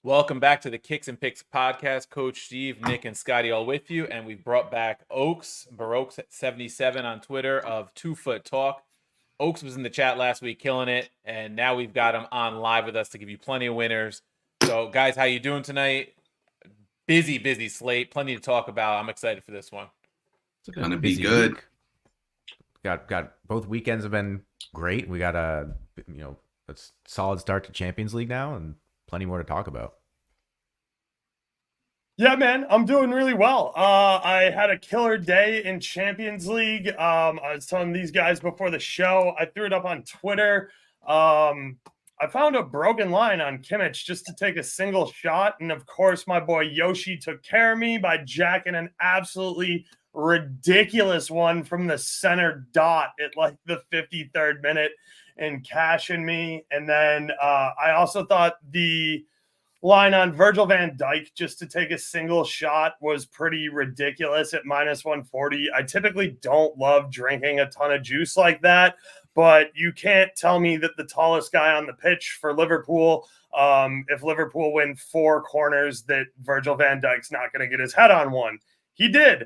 Welcome back to the Kicks and Picks podcast. Coach Steve, Nick, and Scotty all with you. And we've brought back Oaks, Baroque77 on Twitter of 2 Foot Talk. Oaks was in the chat last week killing it, and now we've got him on live with us to give you plenty of winners. So, guys, how you doing tonight? Busy slate. Plenty to talk about. I'm excited for this one. It's gonna be good. Week. Got both weekends have been great. We got a solid start to Champions League now, and plenty more to talk about. Yeah, man, I'm doing really well. I had a killer day in Champions League. I was telling these guys before the show, I threw it up on Twitter. I found a broken line on Kimmich just to take a single shot. And of course, my boy Yoshi took care of me by jacking an absolutely ridiculous one from the center dot at like the 53rd minute and cashing me. And then I also thought the line on Virgil van Dijk just to take a single shot was pretty ridiculous at -140. I typically don't love drinking a ton of juice like that, but you can't tell me that the tallest guy on the pitch for Liverpool, if Liverpool win 4 corners, that Virgil van Dijk's not going to get his head on one. He did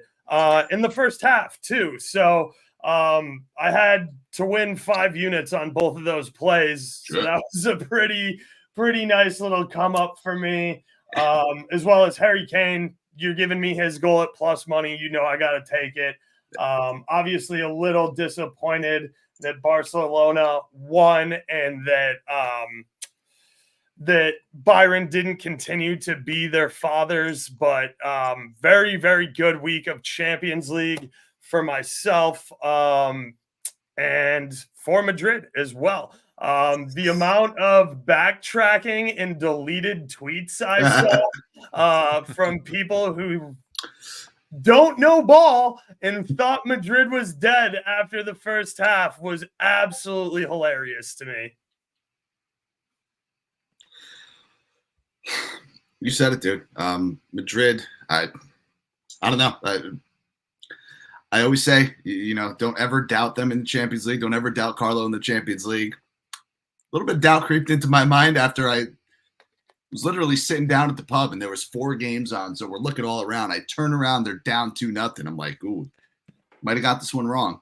in the first half too. So I had to win 5 units on both of those plays. So that was a pretty nice little come up for me, as well as Harry Kane. You're giving me his goal at plus money. You know I got to take it. Obviously, a little disappointed that Barcelona won and that Byron didn't continue to be their fathers. But very, very good week of Champions League for myself and for Madrid as well. The amount of backtracking and deleted tweets I saw from people who don't know ball and thought Madrid was dead after the first half was absolutely hilarious to me. You said it, dude. Madrid, I don't know. I always say, don't ever doubt them in the Champions League. Don't ever doubt Carlo in the Champions League. A little bit of doubt creeped into my mind after I was literally sitting down at the pub and there was 4 games on. So we're looking all around. I turn around, they're down 2-0. I'm like, ooh, might have got this one wrong.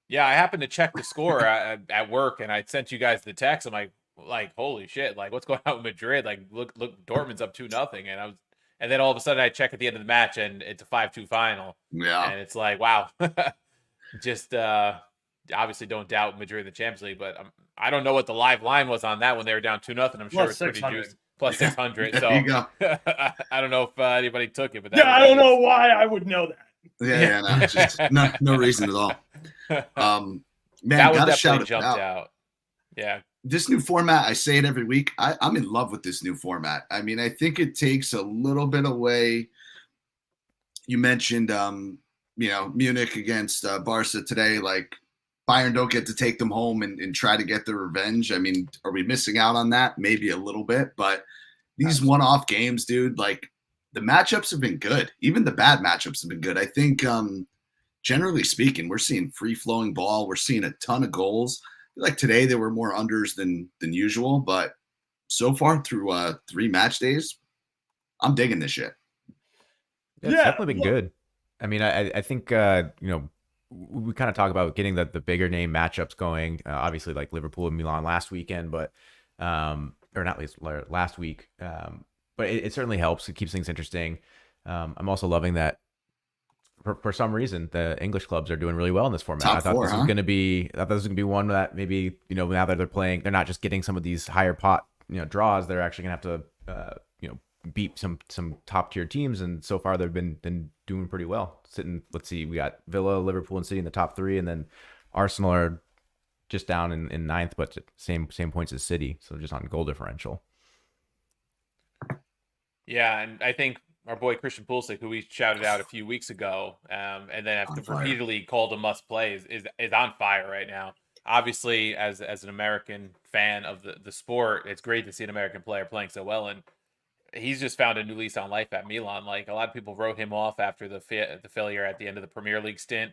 Yeah, I happened to check the score at work, and I sent you guys the text. I'm like, holy shit! Like, what's going on with Madrid? Like, look, Dortmund's up 2-0, and then all of a sudden I check at the end of the match, and it's a 5-2 final. Yeah, and it's like, wow, just obviously don't doubt Madrid in the Champions League, but I don't know what the live line was on that when they were down 2-0. I'm sure it's pretty juicy. Plus 600. So you go. I don't know if anybody took it, but I don't know why I would know that. Yeah, no, just no reason at all. Man, that one gotta definitely jumped out. Yeah. This new format, I say it every week. I'm in love with this new format. I mean, I think it takes a little bit away. You mentioned, Munich against Barca today. Like, Bayern don't get to take them home and try to get their revenge. I mean, are we missing out on that? Maybe a little bit, but these one-off games, dude, like the matchups have been good. Even the bad matchups have been good. I think, generally speaking, we're seeing free-flowing ball. We're seeing a ton of goals. Like today, there were more unders than usual, but so far through 3 match days, I'm digging this shit. Yeah, it's definitely been good. I mean, I think we kind of talk about getting the bigger name matchups going. Obviously, like Liverpool and Milan last weekend, but or not last week. But it certainly helps. It keeps things interesting. I'm also loving that. For some reason, the English clubs are doing really well in this format. Top I thought 4, this was going to be. I thought this was going to be one that maybe now that they're playing, they're not just getting some of these higher pot draws. They're actually going to have to beat some top tier teams, and so far they've been doing pretty well. Let's see, we got Villa, Liverpool, and City in the top 3, and then Arsenal are just down in 9th, but same points as City, so just on goal differential. Yeah, and I think our boy Christian Pulisic, who we shouted out a few weeks ago, and then have repeatedly called a must play, is on fire right now. Obviously, as an American fan of the sport, it's great to see an American player playing so well, and he's just found a new lease on life at Milan. Like, a lot of people wrote him off after the failure at the end of the Premier League stint.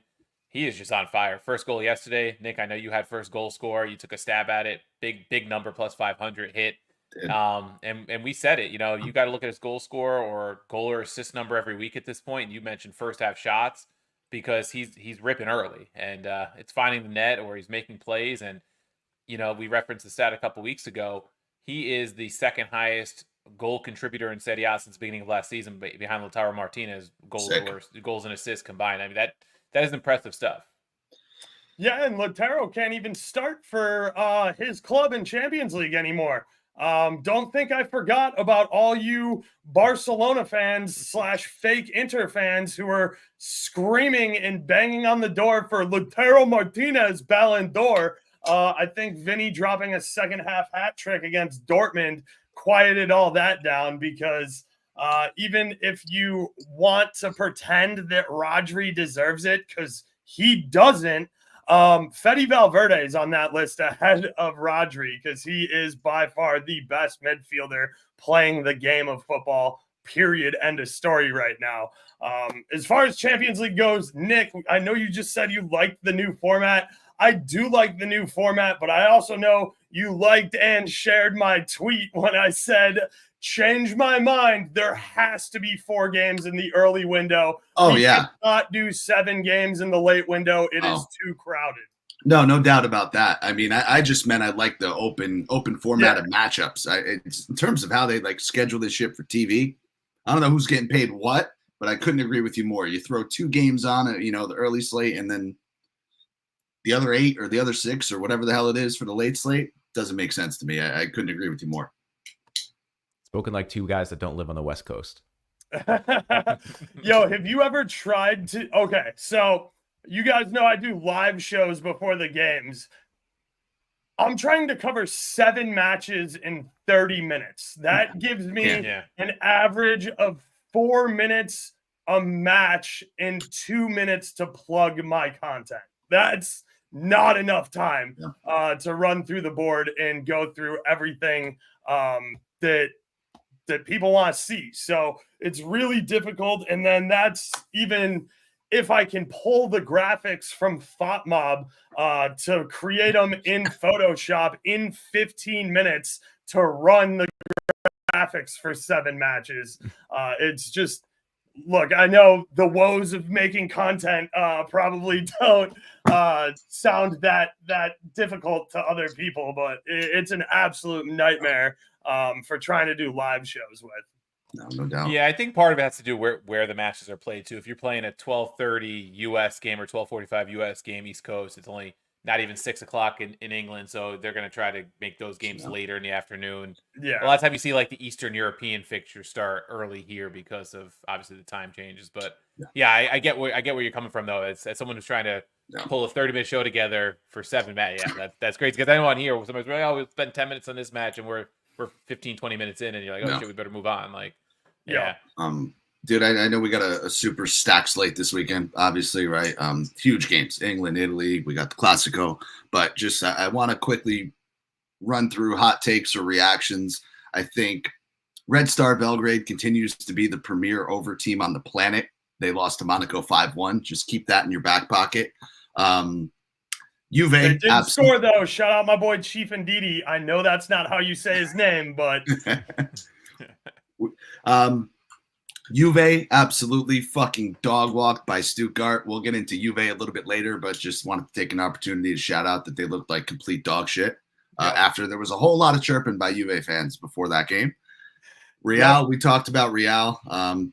He is just on fire. First goal yesterday. Nick, I know you had first goal score. You took a stab at it. Big number, plus 500 hit. And we said it, you got to look at his goal score or goal or assist number every week at this point. You mentioned first half shots because he's ripping early and it's finding the net or he's making plays. And, we referenced the stat a couple weeks ago. He is the second highest goal contributor in Serie A since the beginning of last season behind Lautaro Martinez goals and assists combined. I mean, that is impressive stuff. Yeah, and Lautaro can't even start for his club in Champions League anymore. Don't think I forgot about all you Barcelona fans / fake Inter fans who were screaming and banging on the door for Lautaro Martinez Ballon d'Or. I think Vinny dropping a second half hat trick against Dortmund quieted all that down because even if you want to pretend that Rodri deserves it, because he doesn't, Fede Valverde is on that list ahead of Rodri because he is by far the best midfielder playing the game of football, period, end of story right now. As far as Champions League goes, Nick, I know you just said you liked the new format. I do like the new format, but I also know you liked and shared my tweet when I said, change my mind. There has to be 4 games in the early window. Oh, yeah. Not do 7 games in the late window. It is too crowded. No doubt about that. I mean, I just meant I like the open format of matchups. It's, in terms of how they like schedule this shit for TV, I don't know who's getting paid what, but I couldn't agree with you more. You throw 2 games on it, the early slate, and then the other 8 or the other 6 or whatever the hell it is for the late slate doesn't make sense to me. I couldn't agree with you more. Spoken like 2 guys that don't live on the West Coast. Yo, have you ever tried to? Okay, so you guys know I do live shows before the games. I'm trying to cover 7 matches in 30 minutes. That gives me an average of 4 minutes a match and 2 minutes to plug my content. That's not enough time to run through the board and go through everything that people want to see. So it's really difficult. And then that's even if I can pull the graphics from FotMob to create them in Photoshop in 15 minutes to run the graphics for 7 matches. It's just, look, I know the woes of making content probably don't sound that difficult to other people, but it's an absolute nightmare for trying to do live shows with. No doubt. Yeah, I think part of it has to do where the matches are played too. If you're playing a 12:30 U.S. game or 12:45 U.S. game East Coast, it's only not even 6 o'clock in England, so they're going to try to make those games later in the afternoon. Yeah, a lot of times you see like the Eastern European fixtures start early here because of obviously the time changes. But I get where you're coming from though. As someone who's trying to pull a 30-minute show together for 7 matches, that's great. Because I don't want to hear somebody's like, oh, we'll spend 10 minutes on this match and we're 15, 20 minutes in, and you're like, oh shit, we better move on. Like, yeah. Dude, I know we got a super stacked slate this weekend, obviously, right? Huge games, England, Italy. We got the Clasico, but just I want to quickly run through hot takes or reactions. I think Red Star Belgrade continues to be the premier over team on the planet. They lost to Monaco 5-1. Just keep that in your back pocket. Juve they didn't score though. Shout out my boy Chief Ndidi. I know that's not how you say his name, but Juve absolutely fucking dog walked by Stuttgart. We'll get into Juve a little bit later, but just wanted to take an opportunity to shout out that they looked like complete dog shit after there was a whole lot of chirping by Juve fans before that game. Real, we talked about Real.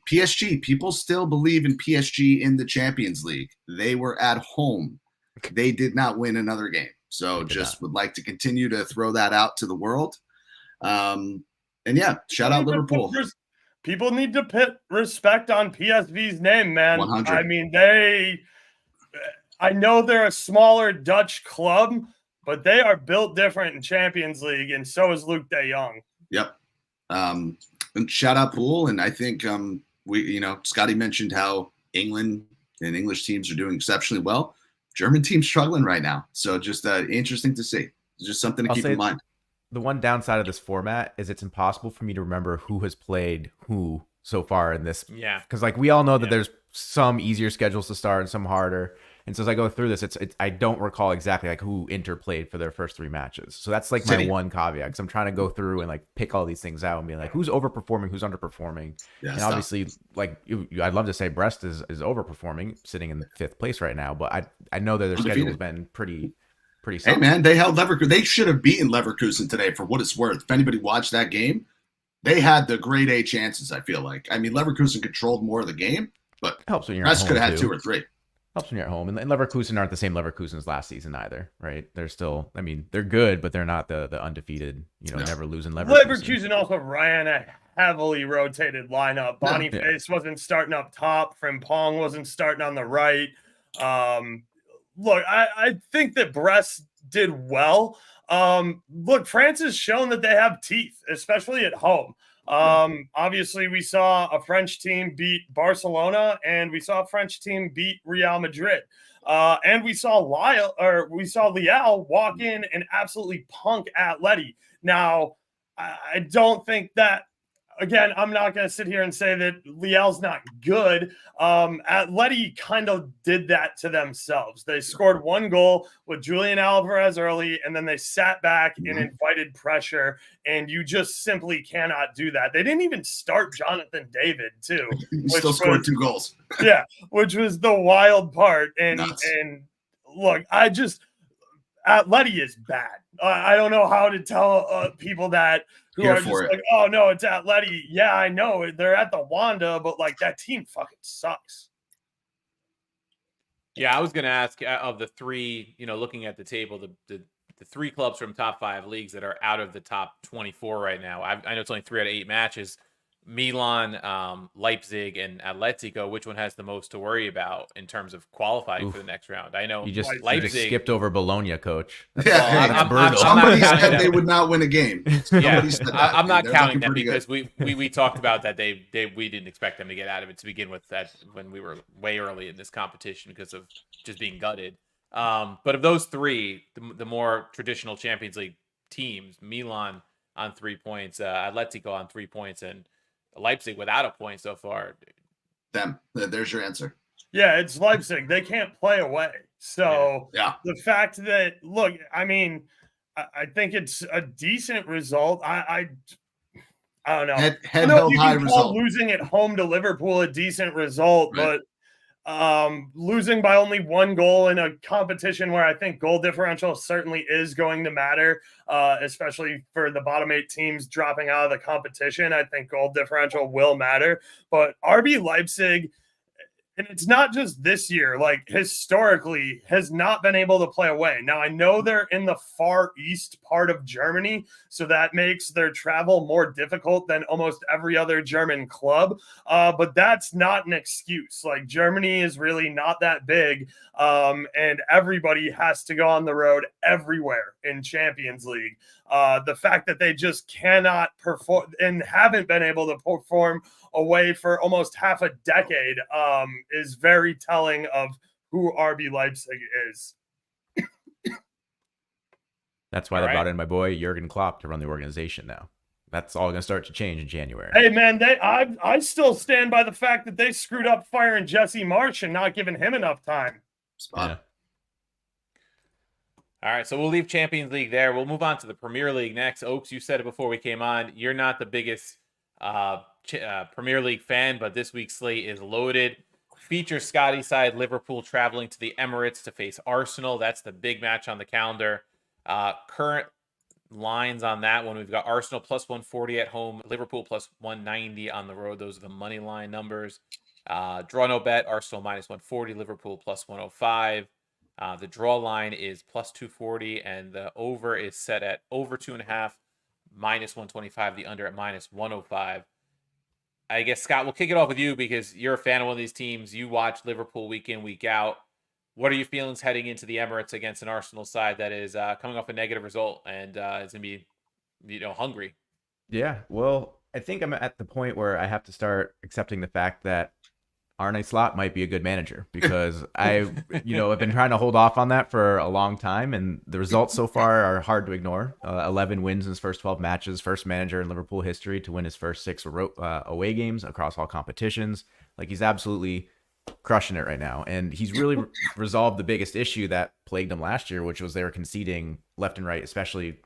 PSG, people still believe in PSG in the Champions League. They were at home. They did not win another game. So just would like to continue to throw that out to the world. And yeah, shout out Liverpool. People need to put respect on PSV's name, man. 100. I mean, I know they're a smaller Dutch club, but they are built different in Champions League, and so is Luke de Jong. Yep. And shout out Pool. And I think Scotty mentioned how England and English teams are doing exceptionally well. German team's struggling right now. So just interesting to see. It's just something to keep in mind. The one downside of this format is it's impossible for me to remember who has played who so far in this. Yeah. Because like we all know that there's some easier schedules to start and some harder. And so as I go through this, it's I don't recall exactly like who Inter played for their first 3 matches. So that's like my one caveat, because I'm trying to go through and like pick all these things out and be like, who's overperforming, who's underperforming. Yeah, and obviously, like I'd love to say Brest is overperforming, sitting in 5th place right now, but I know that their schedule has been pretty solid. Hey man, they held Leverkusen. They should have beaten Leverkusen today for what it's worth. If anybody watched that game, they had the grade A chances, I feel like. I mean, Leverkusen controlled more of the game, but it helps when you're Brest could have had 2 or 3. Helps when you're at home. And Leverkusen aren't the same Leverkusen as last season either, right? They're still, I mean, they're good, but they're not the undefeated, never losing Leverkusen. Leverkusen also ran a heavily rotated lineup. Boniface wasn't starting up top. Frimpong wasn't starting on the right. Look, I think that Brest did well. Look, France has shown that they have teeth, especially at home. Obviously, we saw a French team beat Barcelona, and we saw a French team beat Real Madrid. And we saw Lial walk in and absolutely punk Atleti. Now, I don't think that. Again, I'm not going to sit here and say that Lial's not good. Atleti kind of did that to themselves. They scored 1 goal with Julian Alvarez early, and then they sat back and invited pressure, and you just simply cannot do that. They didn't even start Jonathan David, too. He still scored 2 goals. Yeah, which was the wild part. And look, Atleti is bad. I don't know how to tell people that who are just like, oh, no, it's Atleti. Yeah, I know. They're at the Wanda, but, like, that team fucking sucks. Yeah, I was going to ask of the 3, looking at the table, the 3 clubs from top 5 leagues that are out of the top 24 right now. I know it's only 3 out of 8 matches. Milan, Leipzig, and Atletico. Which one has the most to worry about in terms of qualifying for the next round? I know you just Leipzig skipped over Bologna, coach. Somebody said they would not win a game. I'm not counting them because we talked about that we didn't expect them to get out of it to begin with. That when we were way early in this competition because of just being gutted. But of those 3, the more traditional Champions League teams, Milan on 3 points, Atletico on 3 points, and Leipzig without a point so far. There's your answer. Yeah, it's Leipzig. They can't play away. So the fact that, look, I mean, I think it's a decent result. I don't know. Head held high result. Losing at home to Liverpool a decent result, right. But losing by only 1 goal in a competition where I think goal differential certainly is going to matter, especially for the bottom 8 teams dropping out of the competition. I think goal differential will matter. But RB Leipzig, and it's not just this year, like historically, has not been able to play away. Now, I know they're in the far east part of Germany, so that makes their travel more difficult than almost every other German club. But that's not an excuse. Like, Germany is really not that big, and everybody has to go on the road everywhere in Champions League. The fact that they just cannot perform and haven't been able to perform away for almost half a decade is very telling of who RB Leipzig is. That's why they brought in my boy Jurgen Klopp to run the organization now. That's all going to start to change in January. Hey, man, I still stand by the fact that they screwed up firing Jesse Marsch and not giving him enough time. Yeah. All right, so we'll leave Champions League there. We'll move on to the Premier League next. Oaks, you said it before we came on. You're not the biggest Premier League fan, but this week's slate is loaded. Features Scotty side Liverpool traveling to the Emirates to face Arsenal. That's the big match on the calendar. Current lines on that one, we've got Arsenal plus 140 at home, Liverpool plus 190 on the road. Those are the money line numbers. Draw no bet, Arsenal minus 140, Liverpool plus 105. The draw line is plus 240, and the over is set at over 2.5, minus 125. The under at minus 105. I guess, Scott, we'll kick it off with you because you're a fan of one of these teams. You watch Liverpool week in, week out. What are your feelings heading into the Emirates against an Arsenal side that is coming off a negative result and is going to be, hungry? Yeah, well, I think I'm at the point where I have to start accepting the fact that Arne Slot might be a good manager because I've been trying to hold off on that for a long time, and the results so far are hard to ignore. 11 wins in his first 12 matches, first manager in Liverpool history to win his first 6 away games across all competitions. Like, he's absolutely crushing it right now. And he's really resolved the biggest issue that plagued him last year, which was they were conceding left and right, especially,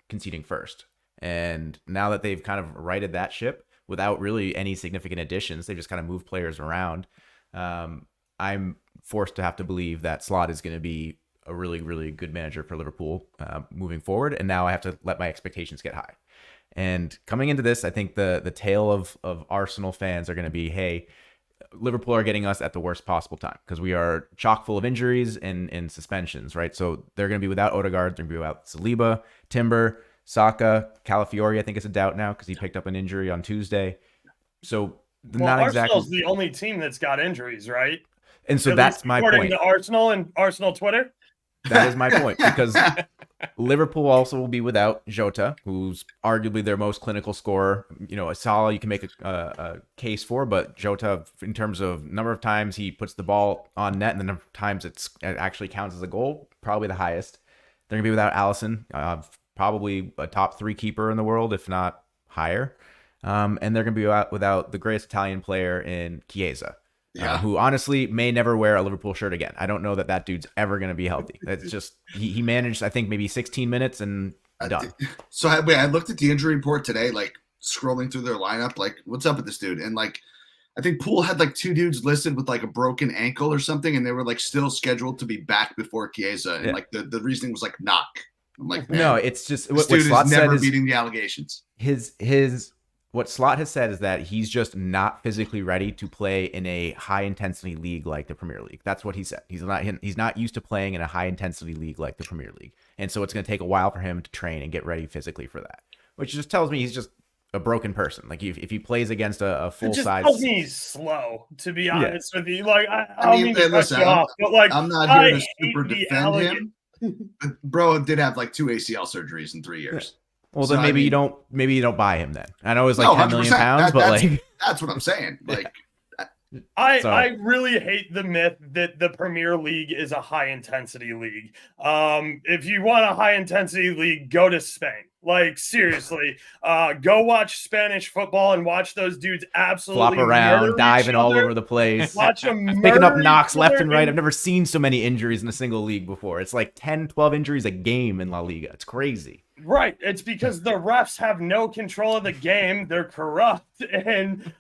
conceding first. And now that they've kind of righted that ship without really any significant additions, they just kind of move players around. I'm forced to have to believe that Slot is going to be a really, really good manager for Liverpool moving forward. And now I have to let my expectations get high. And coming into this, I think the tale of Arsenal fans are going to be, hey, Liverpool are getting us at the worst possible time because we are chock full of injuries and suspensions, right? So they're going to be without Odegaard, they're going to be without Saliba, Timber, Saka, Calafiori, I think it's a doubt now because he picked up an injury on Tuesday. So not exactly. Arsenal's the only team that's got injuries, right? And so that's my point. According to Arsenal and Arsenal Twitter. That is my point, because Liverpool also will be without Jota, who's arguably their most clinical scorer. A Salah you can make a case for, but Jota, in terms of number of times he puts the ball on net and the number of times it actually counts as a goal, probably the highest. They're going to be without Alisson, probably a top 3 keeper in the world, if not higher. And they're going to be without the greatest Italian player in Chiesa. Who honestly may never wear a Liverpool shirt again. I don't know that dude's ever going to be healthy. It's just he managed, I think, maybe 16 minutes and done. So I looked at the injury report today, like scrolling through their lineup, like what's up with this dude? And like I think Poole had like 2 dudes listed with like a broken ankle or something, and they were like still scheduled to be back before Chiesa. And like the reasoning was like knock. I'm like, man, no, it's just this dude is never beating the allegations. What Slot has said is that he's just not physically ready to play in a high intensity league like the Premier League. That's what he said. He's not used to playing in a high intensity league like the Premier League. And so it's going to take a while for him to train and get ready physically for that, which just tells me he's just a broken person. Like if he plays against a full size, tells me he's slow, to be honest with you. Like I mean, listen, but like I'm not here to super defend him. Bro did have like 2 ACL surgeries in 3 years. Well, then maybe you don't buy him then. I know it was like 10 million pounds, but that's what I'm saying. Like, I really hate the myth that the Premier League is a high intensity league. If you want a high intensity league, go to Spain. Like seriously, go watch Spanish football and watch those dudes absolutely flop around, diving all over the place, watch them picking up knocks left and right. I've never seen so many injuries in a single league before. It's like 10, 12 injuries a game in La Liga. It's crazy. Right. It's because the refs have no control of the game. They're corrupt. And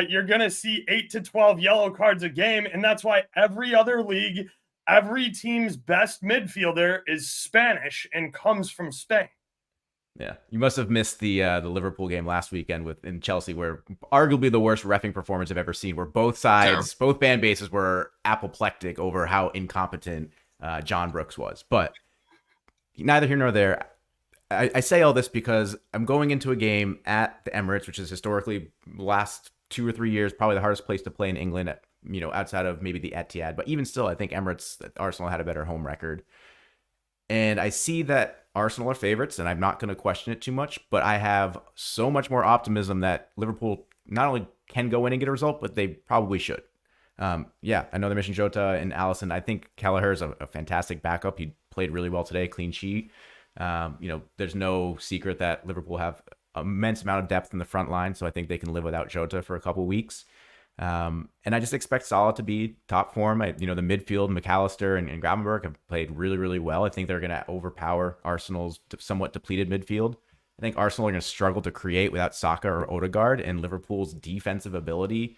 you're going to see 8 to 12 yellow cards a game. And that's why every other league, every team's best midfielder is Spanish and comes from Spain. Yeah. You must have missed the Liverpool game last weekend in Chelsea, where arguably the worst reffing performance I've ever seen, where both sides, both fan bases were apoplectic over how incompetent John Brooks was. But neither here nor there. I say all this because I'm going into a game at the Emirates, which is historically last 2 or 3 years probably the hardest place to play in England, outside of maybe the Etihad. But even still, I think Arsenal had a better home record. And I see that Arsenal are favorites, and I'm not going to question it too much, but I have so much more optimism that Liverpool not only can go in and get a result, but they probably should. I know they're missing Jota and Alisson. I think Kelleher is a fantastic backup. He played really well today, clean sheet. There's no secret that Liverpool have immense amount of depth in the front line, so I think they can live without Jota for a couple weeks. And I just expect Salah to be top form. The midfield, McAllister and Gravenberch have played really, really well. I think they're going to overpower Arsenal's somewhat depleted midfield. I think Arsenal are going to struggle to create without Saka or Odegaard, and Liverpool's defensive ability,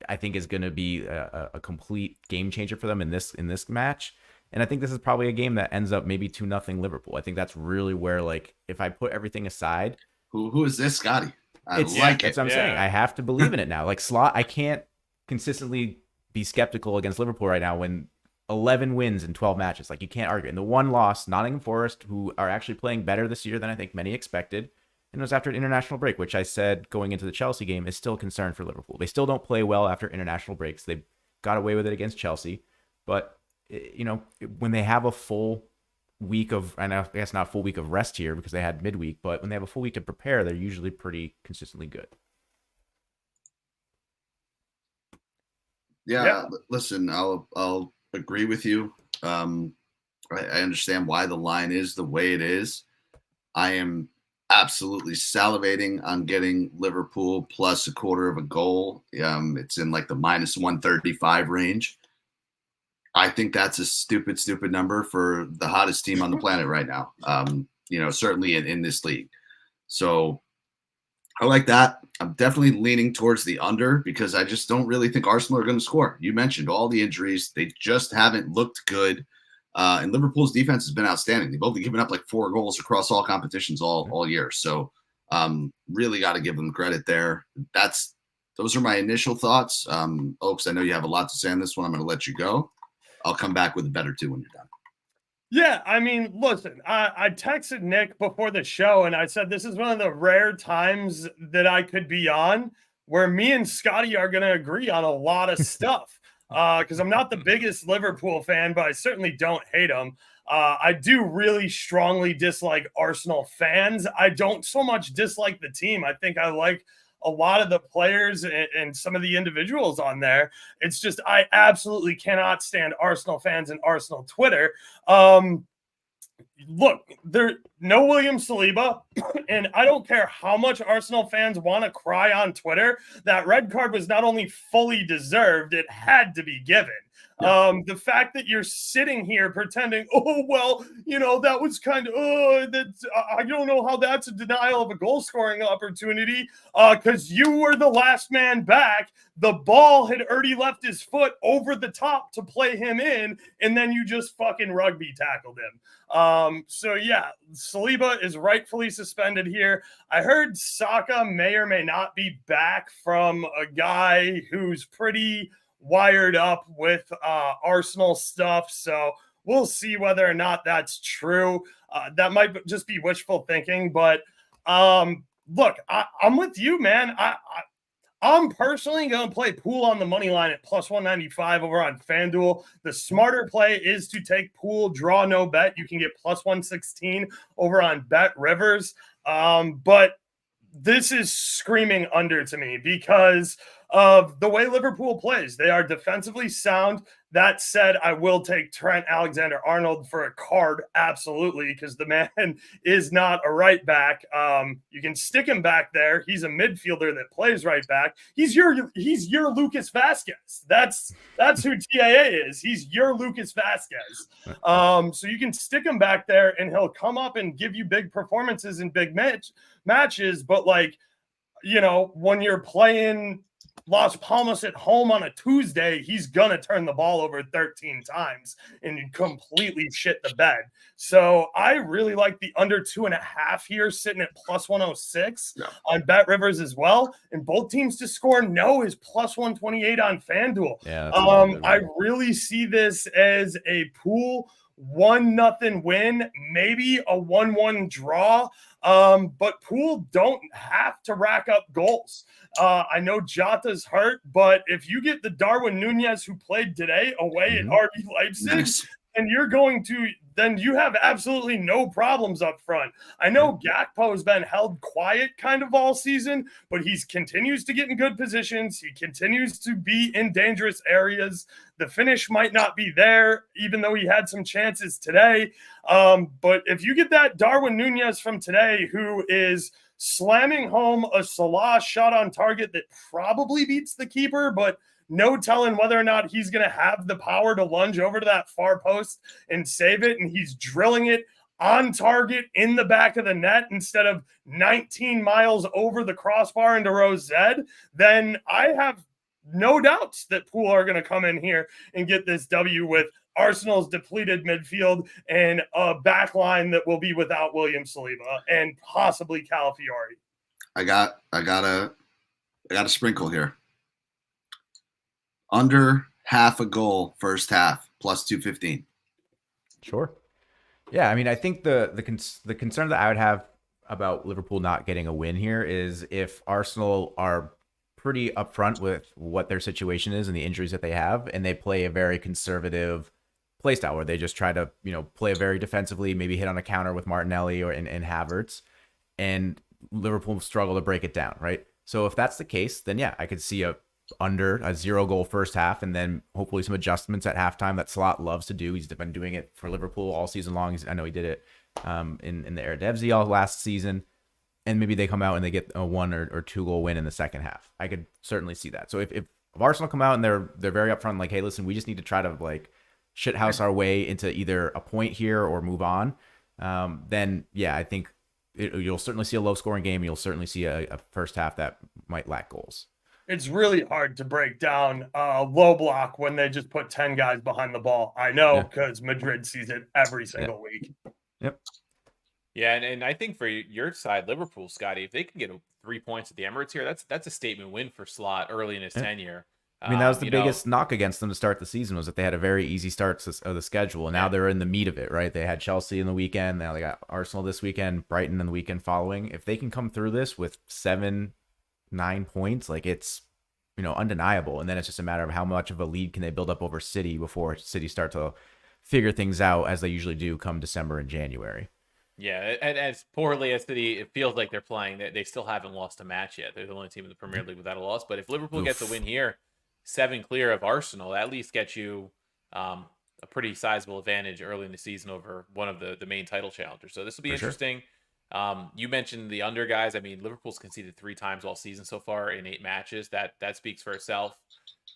I think, is going to be a complete game changer for them in this match. And I think this is probably a game that ends up maybe 2-0 Liverpool. I think that's really where, like, if I put everything aside, who is this, Scotty? That's what I'm saying. I have to believe in it now. Like Slot, I can't consistently be skeptical against Liverpool right now when 11 wins in 12 matches. Like, you can't argue. And the one loss, Nottingham Forest, who are actually playing better this year than I think many expected, and it was after an international break, which I said going into the Chelsea game is still a concern for Liverpool. They still don't play well after international breaks. They got away with it against Chelsea, but when they have a full week of, I guess not a full week of rest here because they had midweek, but when they have a full week to prepare, they're usually pretty consistently good. Yeah. Listen, I'll agree with you. I understand why the line is the way it is. I am absolutely salivating on getting Liverpool plus a quarter of a goal. It's in like the minus 135 range. I think that's a stupid, stupid number for the hottest team on the planet right now. Certainly in this league. So I like that. I'm definitely leaning towards the under because I just don't really think Arsenal are going to score. You mentioned all the injuries. They just haven't looked good. And Liverpool's defense has been outstanding. They've only given up like 4 goals across all competitions all year. So really got to give them credit there. Those are my initial thoughts. Oaks, I know you have a lot to say on this one. I'm going to let you go. I'll come back with a better 2 when you're done. Yeah, I mean, listen, I texted Nick before the show and I said this is one of the rare times that I could be on where me and Scotty are going to agree on a lot of stuff. Because I'm not the biggest Liverpool fan, but I certainly don't hate them. I do really strongly dislike Arsenal fans. I don't so much dislike the team. I think I like a lot of the players and some of the individuals on there. It's just I absolutely cannot stand Arsenal fans and Arsenal Twitter. Look, there no William Saliba, and I don't care how much Arsenal fans want to cry on Twitter. That red card was not only fully deserved, it had to be given. The fact that you're sitting here pretending, oh, well, that was kind of, I don't know how that's a denial of a goal scoring opportunity because you were the last man back. The ball had already left his foot over the top to play him in, and then you just fucking rugby tackled him. So yeah, Saliba is rightfully suspended here. I heard Saka may or may not be back from a guy who's pretty wired up with Arsenal stuff. So we'll see whether or not that's true. That might just be wishful thinking, but look, I'm with you, man. I'm personally going to play Pool on the money line at plus 195 over on FanDuel. The smarter play is to take Pool, draw no bet. You can get plus 116 over on Bet Rivers. But this is screaming under to me because of the way Liverpool plays. They are defensively sound. That said, I will take Trent Alexander-Arnold for a card, absolutely, because the man is not a right back. You can stick him back there. He's a midfielder that plays right back. He's your Lucas Vasquez. That's who TAA is. He's your Lucas Vasquez. So you can stick him back there, and he'll come up and give you big performances in big matches. But when you're playing Las Palmas at home on a Tuesday, he's going to turn the ball over 13 times and completely shit the bed. So I really like the under 2.5 here, sitting at plus 106 on Bet Rivers as well. And both teams to score no is plus 128 on FanDuel. Yeah, I really see this as a Pool 1-0 win, maybe a 1-1 draw. But Pool don't have to rack up goals. I know Jota's hurt, but if you get the Darwin Nunez who played today away at RB Leipzig, and then you have absolutely no problems up front. I know Gakpo has been held quiet kind of all season, but he continues to get in good positions. He continues to be in dangerous areas. The finish might not be there, even though he had some chances today. But if you get that Darwin Nunez from today, who is slamming home a Salah shot on target that probably beats the keeper, but no telling whether or not he's going to have the power to lunge over to that far post and save it. And he's drilling it on target in the back of the net instead of 19 miles over the crossbar into row Z. Then I have no doubts that Pool are going to come in here and get this W with Arsenal's depleted midfield and a back line that will be without William Saliba and possibly Calafiori. I got a sprinkle here. Under half a goal first half, plus 215. Sure. Yeah, I mean, I think the concern that I would have about Liverpool not getting a win here is if Arsenal are pretty upfront with what their situation is and the injuries that they have, and they play a very conservative play style where they just try to, play very defensively, maybe hit on a counter with Martinelli or in Havertz, and Liverpool struggle to break it down, right? So if that's the case, then yeah, I could see under a 0-goal first half, and then hopefully some adjustments at halftime that Slot loves to do. He's been doing it for Liverpool all season long. I know he did it in the Eredivisie all last season. and maybe they come out and they get a 1 or 2 goal win in the second half. I could certainly see that. So if Arsenal come out and they're very upfront, like, hey, listen, we just need to try to like shithouse our way into either a point here or move on, then yeah, I think you'll certainly see a low scoring game. You'll certainly see a first half that might lack goals. It's really hard to break down low block when they just put 10 guys behind the ball. I know, because Madrid sees it every single week. Yep. Yeah, and I think for your side, Liverpool, Scotty, if they can get 3 points at the Emirates here, that's a statement win for Slot early in his tenure. I mean, that was the biggest knock against them to start the season, was that they had a very easy start of the schedule, and now they're in the meat of it, right? They had Chelsea in the weekend, now they got Arsenal this weekend, Brighton in the weekend following. If they can come through this with 7-9 points, like, it's, you know, undeniable. And then it's just a matter of how much of a lead can they build up over City before City start to figure things out, as they usually do come December and January. Yeah, and as poorly as City, it feels like they're playing, they still haven't lost a match yet. They're the only team in the Premier League without a loss. But if Liverpool gets a win here, 7 clear of Arsenal, that at least gets you a pretty sizable advantage early in the season over one of the main title challengers. So this will be interesting. Sure. You mentioned the under guys. I mean, Liverpool's conceded 3 times all season so far in 8 matches. That speaks for itself.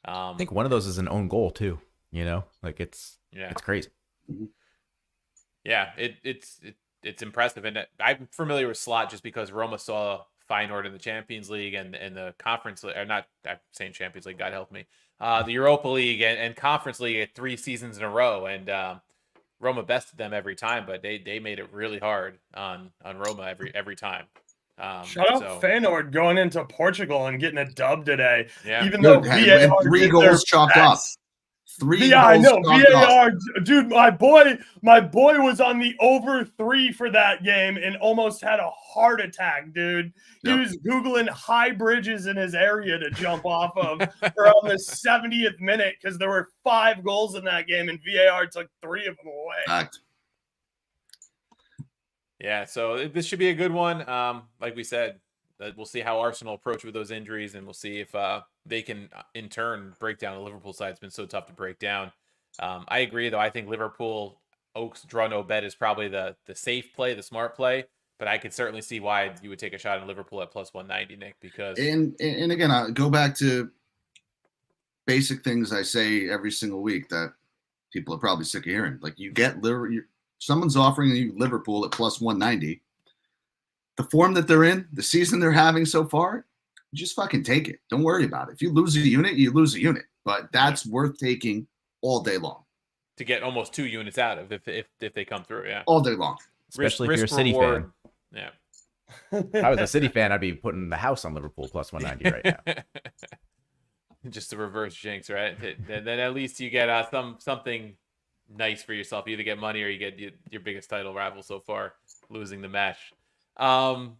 I think one of those is an own goal too. You know, like, it's crazy. Yeah, it's impressive, and I'm familiar with Slot just because Roma saw Feyenoord in the Champions League and the Conference League, or not, I'm saying Champions League, God help me, the Europa League and Conference League at 3 seasons in a row, and Roma bested them every time, but they made it really hard on Roma every time. Shout out Feyenoord going into Portugal and getting a dub today. Yeah. Even though VAR 3 goals chalked up. 3 I know. VAR, up. dude, my boy was on the over 3 for that game and almost had a heart attack, dude. He was Googling high bridges in his area to jump off of around the 70th minute because there were 5 goals in that game and VAR took 3 of them away. Fact. Yeah, so this should be a good one. Like we said, we'll see how Arsenal approach with those injuries, and we'll see if they can, in turn, break down the Liverpool side. It's been so tough to break down. I agree, though. I think Liverpool, Oaks, draw no bet is probably the safe play, the smart play. But I could certainly see why you would take a shot at Liverpool at plus 190, Nick, because... And again, I'll go back to basic things I say every single week that people are probably sick of hearing. Like, you get someone's offering you Liverpool at plus 190. The form that they're in, the season they're having so far, just fucking take it. Don't worry about it. If you lose a unit, you lose a unit. But that's worth taking all day long. To get almost 2 units out of if they come through, yeah. All day long. Especially if you're a City fan. Yeah. If I was a City fan, I'd be putting the house on Liverpool plus 190 right now. Just the reverse jinx, right? Then at least you get something nice for yourself. You either get money or you get your biggest title rival so far losing the match. All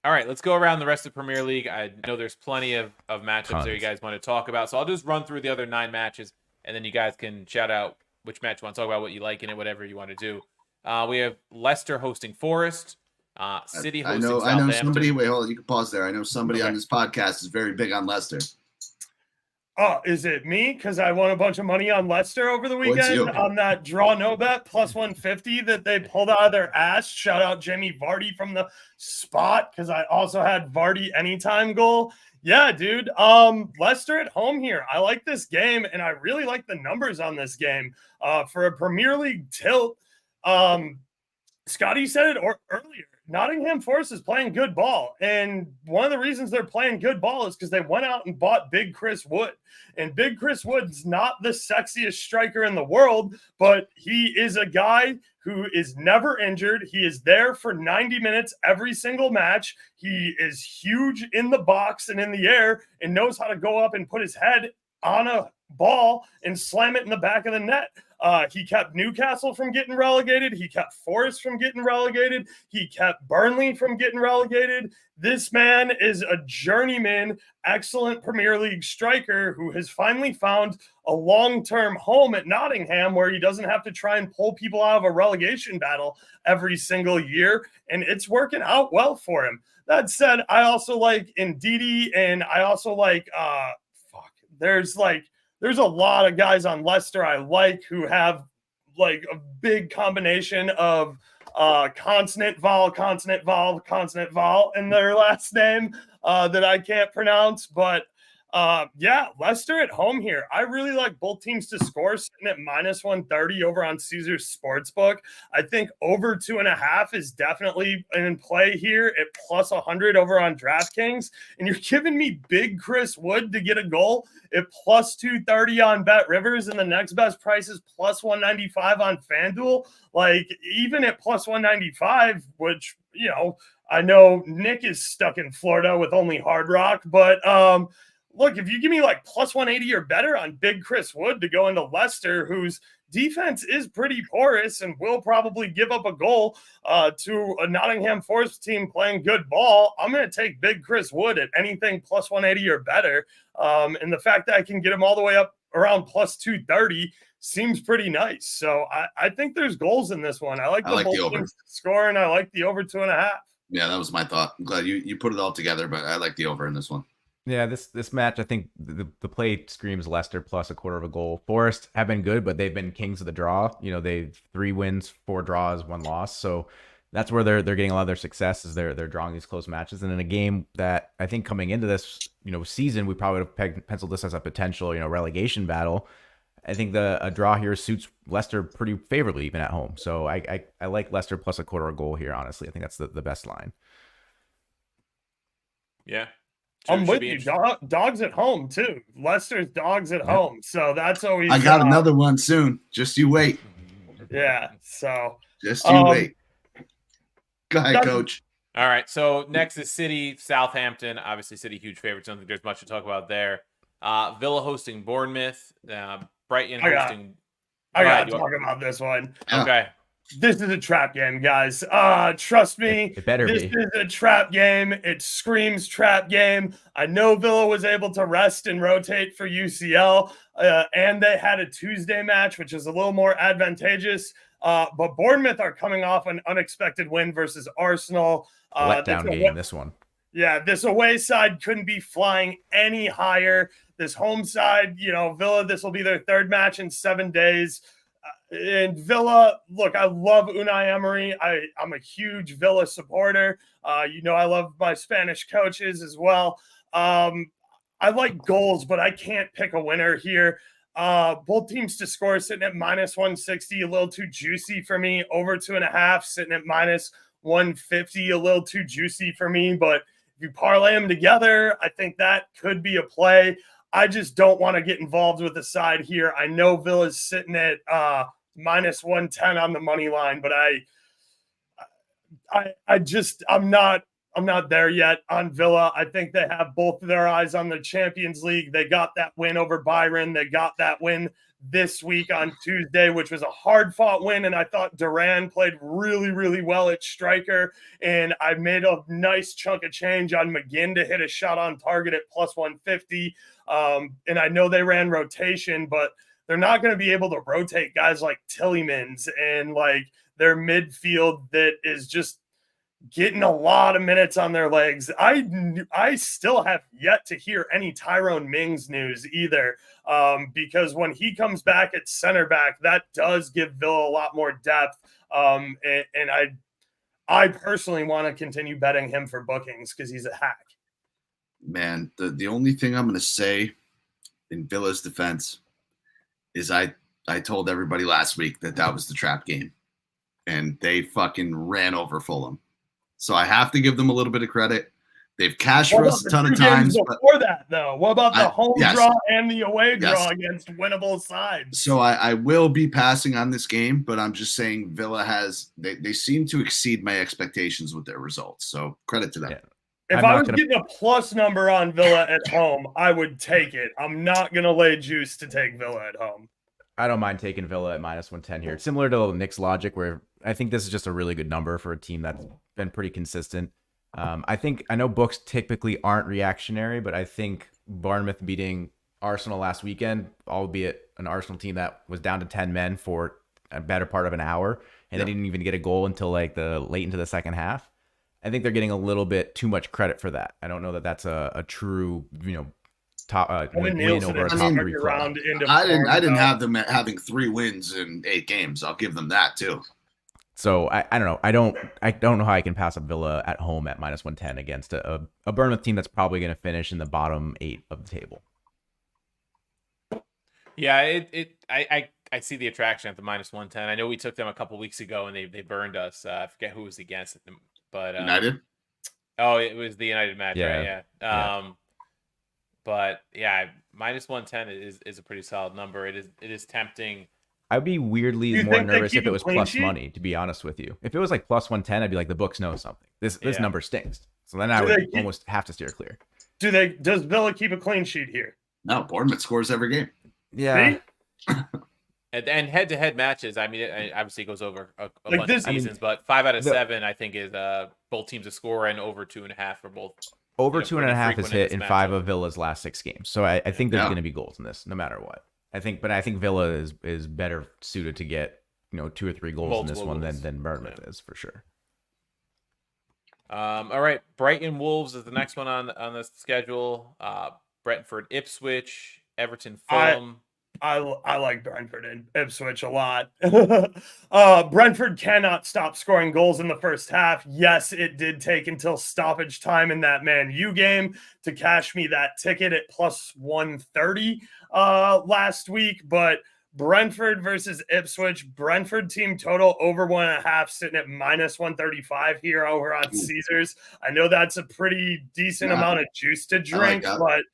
right, let's go around the rest of the Premier League. I know there's plenty of matchups there you guys want to talk about, so I'll just run through the other 9 matches, and then you guys can shout out which match you want to talk about, what you like in it, whatever you want to do. We have Leicester hosting Forest, City hosting Southampton. I know somebody. Wait, hold on. You can pause there. I know somebody on this podcast is very big on Leicester. Oh, is it me? Because I won a bunch of money on Leicester over the weekend on that draw no bet plus 150 that they pulled out of their ass. Shout out Jamie Vardy from the spot because I also had Vardy anytime goal. Yeah, dude. Leicester at home here. I like this game, and I really like the numbers on this game. For a Premier League tilt, Scotty said it earlier. Nottingham Forest is playing good ball, and one of the reasons they're playing good ball is because they went out and bought Big Chris Wood, and Big Chris Wood's not the sexiest striker in the world, but he is a guy who is never injured. He is there for 90 minutes every single match. He is huge in the box and in the air and knows how to go up and put his head on a ball and slam it in the back of the net. He kept Newcastle from getting relegated. He kept Forest from getting relegated. He kept Burnley from getting relegated. This man is a journeyman, excellent Premier League striker who has finally found a long-term home at Nottingham where he doesn't have to try and pull people out of a relegation battle every single year, and it's working out well for him. That said, I like Ndidi, and I also like there's a lot of guys on Leicester I like who have like a big combination of consonant, vowel, consonant, vowel, consonant, vowel in their last name that I can't pronounce. But yeah, Leicester at home here. I really like both teams to score, sitting at -130 over on Caesars Sportsbook. I think over 2.5 is definitely in play here at +100 over on DraftKings. And you're giving me big Chris Wood to get a goal at +230 on Bet Rivers, and the next best price is +195 on FanDuel. Like, even at +195, which, you know, I know Nick is stuck in Florida with only Hard Rock, but look, if you give me like +180 or better on big Chris Wood to go into Leicester, whose defense is pretty porous and will probably give up a goal to a Nottingham Forest team playing good ball, I'm going to take big Chris Wood at anything +180 or better. And the fact that I can get him all the way up around +230 seems pretty nice. So I think there's goals in this one. I like the both teams to score, and I like the over 2.5. Yeah, that was my thought. I'm glad you put it all together, but I like the over in this one. Yeah, this match, I think the play screams Leicester plus a quarter of a goal. Forest have been good, but they've been kings of the draw. You know, they've 3 wins, 4 draws, 1 loss. So that's where they're getting a lot of their success, is they're drawing these close matches. And in a game that I think coming into this, you know, season, we probably would have penciled this as a potential, you know, relegation battle. I think a draw here suits Leicester pretty favorably, even at home. So I like Leicester plus a quarter of a goal here, honestly. I think that's the best line. Yeah. I'm with you. Dogs at home, too. Leicester's dogs at home. So that's always. I got another one soon. Just you wait. Yeah. So. Just you wait. Go ahead, Coach. All right. So next is City, Southampton. Obviously, City, huge favorites. I don't think there's much to talk about there. Villa hosting Bournemouth. Brighton hosting. I got to talk about this one. Okay. This is a trap game, guys. Trust me. It better this be. Is a trap game. It screams trap game. I know Villa was able to rest and rotate for UCL, and they had a Tuesday match, which is a little more advantageous. But Bournemouth are coming off an unexpected win versus Arsenal. Letdown game, this one. Yeah, this away side couldn't be flying any higher. This home side, you know, Villa, this will be their 3rd match in 7 days. And Villa, look, I love Unai Emery. I'm a huge Villa supporter. You know, I love my Spanish coaches as well. I like goals, but I can't pick a winner here. Both teams to score sitting at -160, a little too juicy for me. Over 2.5 sitting at -150, a little too juicy for me. But if you parlay them together, I think that could be a play. I just don't want to get involved with the side here. I know Villa's sitting at -110 on the money line, but I'm not there yet on Villa. I think they have both of their eyes on the Champions League. They got that win over Byron. They got that win this week on Tuesday, which was a hard-fought win, and I thought Duran played really, really well at striker, and I made a nice chunk of change on McGinn to hit a shot on target at +150, and I know they ran rotation, but they're not going to be able to rotate guys like Tillemans and like their midfield that is just getting a lot of minutes on their legs. I still have yet to hear any Tyrone Mings news either, because when he comes back at center back, that does give Villa a lot more depth. And I personally want to continue betting him for bookings because he's a hack. Man, the only thing I'm going to say in Villa's defense is I told everybody last week that was the trap game, and they fucking ran over Fulham. So I have to give them a little bit of credit. They've cashed for us a ton of times. Before that, though, what about the home draw and the away draw against winnable sides? So I will be passing on this game, but I'm just saying Villa they seem to exceed my expectations with their results. So credit to them. Yeah. If I was getting a plus number on Villa at home, I would take it. I'm not going to lay juice to take Villa at home. I don't mind taking Villa at -110 here. Similar to Nick's logic, where I think this is just a really good number for a team that's been pretty consistent. I know books typically aren't reactionary, but I think Bournemouth beating Arsenal last weekend, albeit an Arsenal team that was down to 10 men for a better part of an hour, and they didn't even get a goal until like the late into the second half. I think they're getting a little bit too much credit for that. I don't know that that's a true, top win over a top 3 club. I didn't have them having 3 wins in 8 games. I'll give them that too. So I don't know. I don't know how I can pass up Villa at home at -110 against a Bournemouth team that's probably going to finish in the bottom 8 of the table. Yeah, I see the attraction at the -110. I know we took them a couple weeks ago and they burned us. I forget who was against them, but United. Oh, it was the United match, right? Yeah. Yeah. But yeah, -110 is a pretty solid number. It is tempting. I'd be weirdly You more think they nervous keep if it a was clean plus sheet? money, to be honest with you. If it was like +110, I'd be like, the books know something. This Yeah. number stinks. So then I Do they would keep- almost have to steer clear. Does Villa keep a clean sheet here? No, Bournemouth scores every game. Yeah. See? And head-to-head matches, I mean, it obviously goes over a Like bunch this- of seasons, but 5 out of the- 7, I think, is both teams to score and over 2.5 for both. Over pretty 2.5 is frequent in hit this in 5 matchup. of Villa's last 6 games. So I think there's Yeah. going to be goals in this, no matter what. I think Villa is better suited to get 2 or 3 goals in this Multiple one goals. than Bournemouth is, for sure. All right, Brighton Wolves is the next one on the schedule. Brentford Ipswich, Everton Fulham. I like Brentford and Ipswich a lot. Brentford cannot stop scoring goals in the first half. Yes, it did take until stoppage time in that Man U game to cash me that ticket at +130 last week. But Brentford versus Ipswich, Brentford team total over 1.5, sitting at -135 here over on Caesars. I know that's a pretty decent amount of juice to drink, but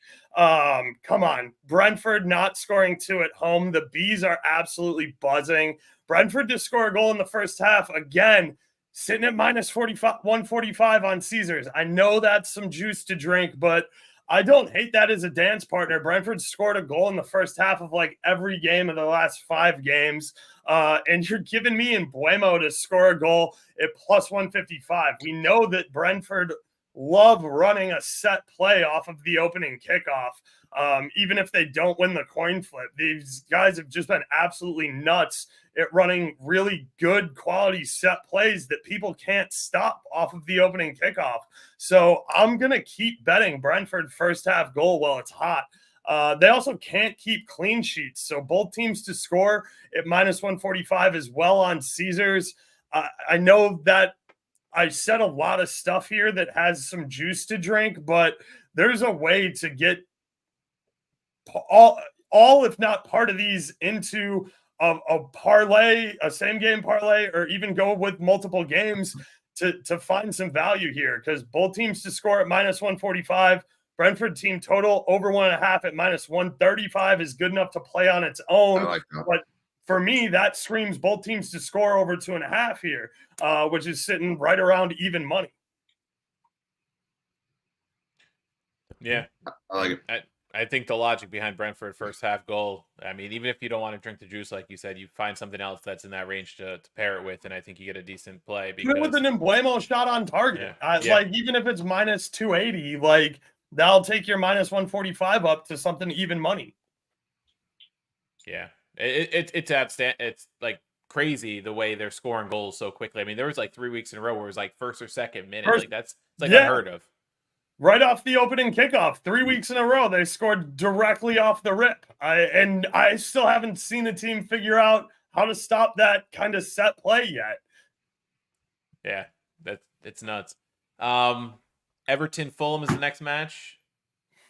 come on. Brentford not scoring 2 at home. The Bees are absolutely buzzing. Brentford to score a goal in the first half, again, sitting at -145 on Caesars. I know that's some juice to drink, but I don't hate that as a dance partner. Brentford scored a goal in the first half of like every game of the last 5 games. And you're giving me Embuemo to score a goal at +155. We know that Brentford love running a set play off of the opening kickoff. Even if they don't win the coin flip, these guys have just been absolutely nuts at running really good quality set plays that people can't stop off of the opening kickoff. So I'm going to keep betting Brentford first half goal while it's hot. They also can't keep clean sheets. So both teams to score at -145 as well on Caesars. I know that I said a lot of stuff here that has some juice to drink, but there's a way to get all if not part of these into a parlay, a same game parlay, or even go with multiple games to find some value here, because both teams to score at -145. Brentford team total over 1.5 at -135 is good enough to play on its own. I like that. But for me, that screams both teams to score over 2.5 here, which is sitting right around even money. Yeah, I like it. I think the logic behind Brentford first half goal, I mean, even if you don't want to drink the juice, like you said, you find something else that's in that range to pair it with, and I think you get a decent play. Even with an Embuemo shot on target. Yeah. Like, even if it's -280, like, that'll take your -145 up to something even money. Yeah, it's outstanding. It's like crazy the way they're scoring goals so quickly. I mean, there was like 3 weeks in a row where it was like first or second minute. Like it's like unheard of. Right off the opening kickoff, 3 weeks in a row, they scored directly off the rip. I still haven't seen a team figure out how to stop that kind of set play yet. Yeah, it's nuts. Everton Fulham is the next match.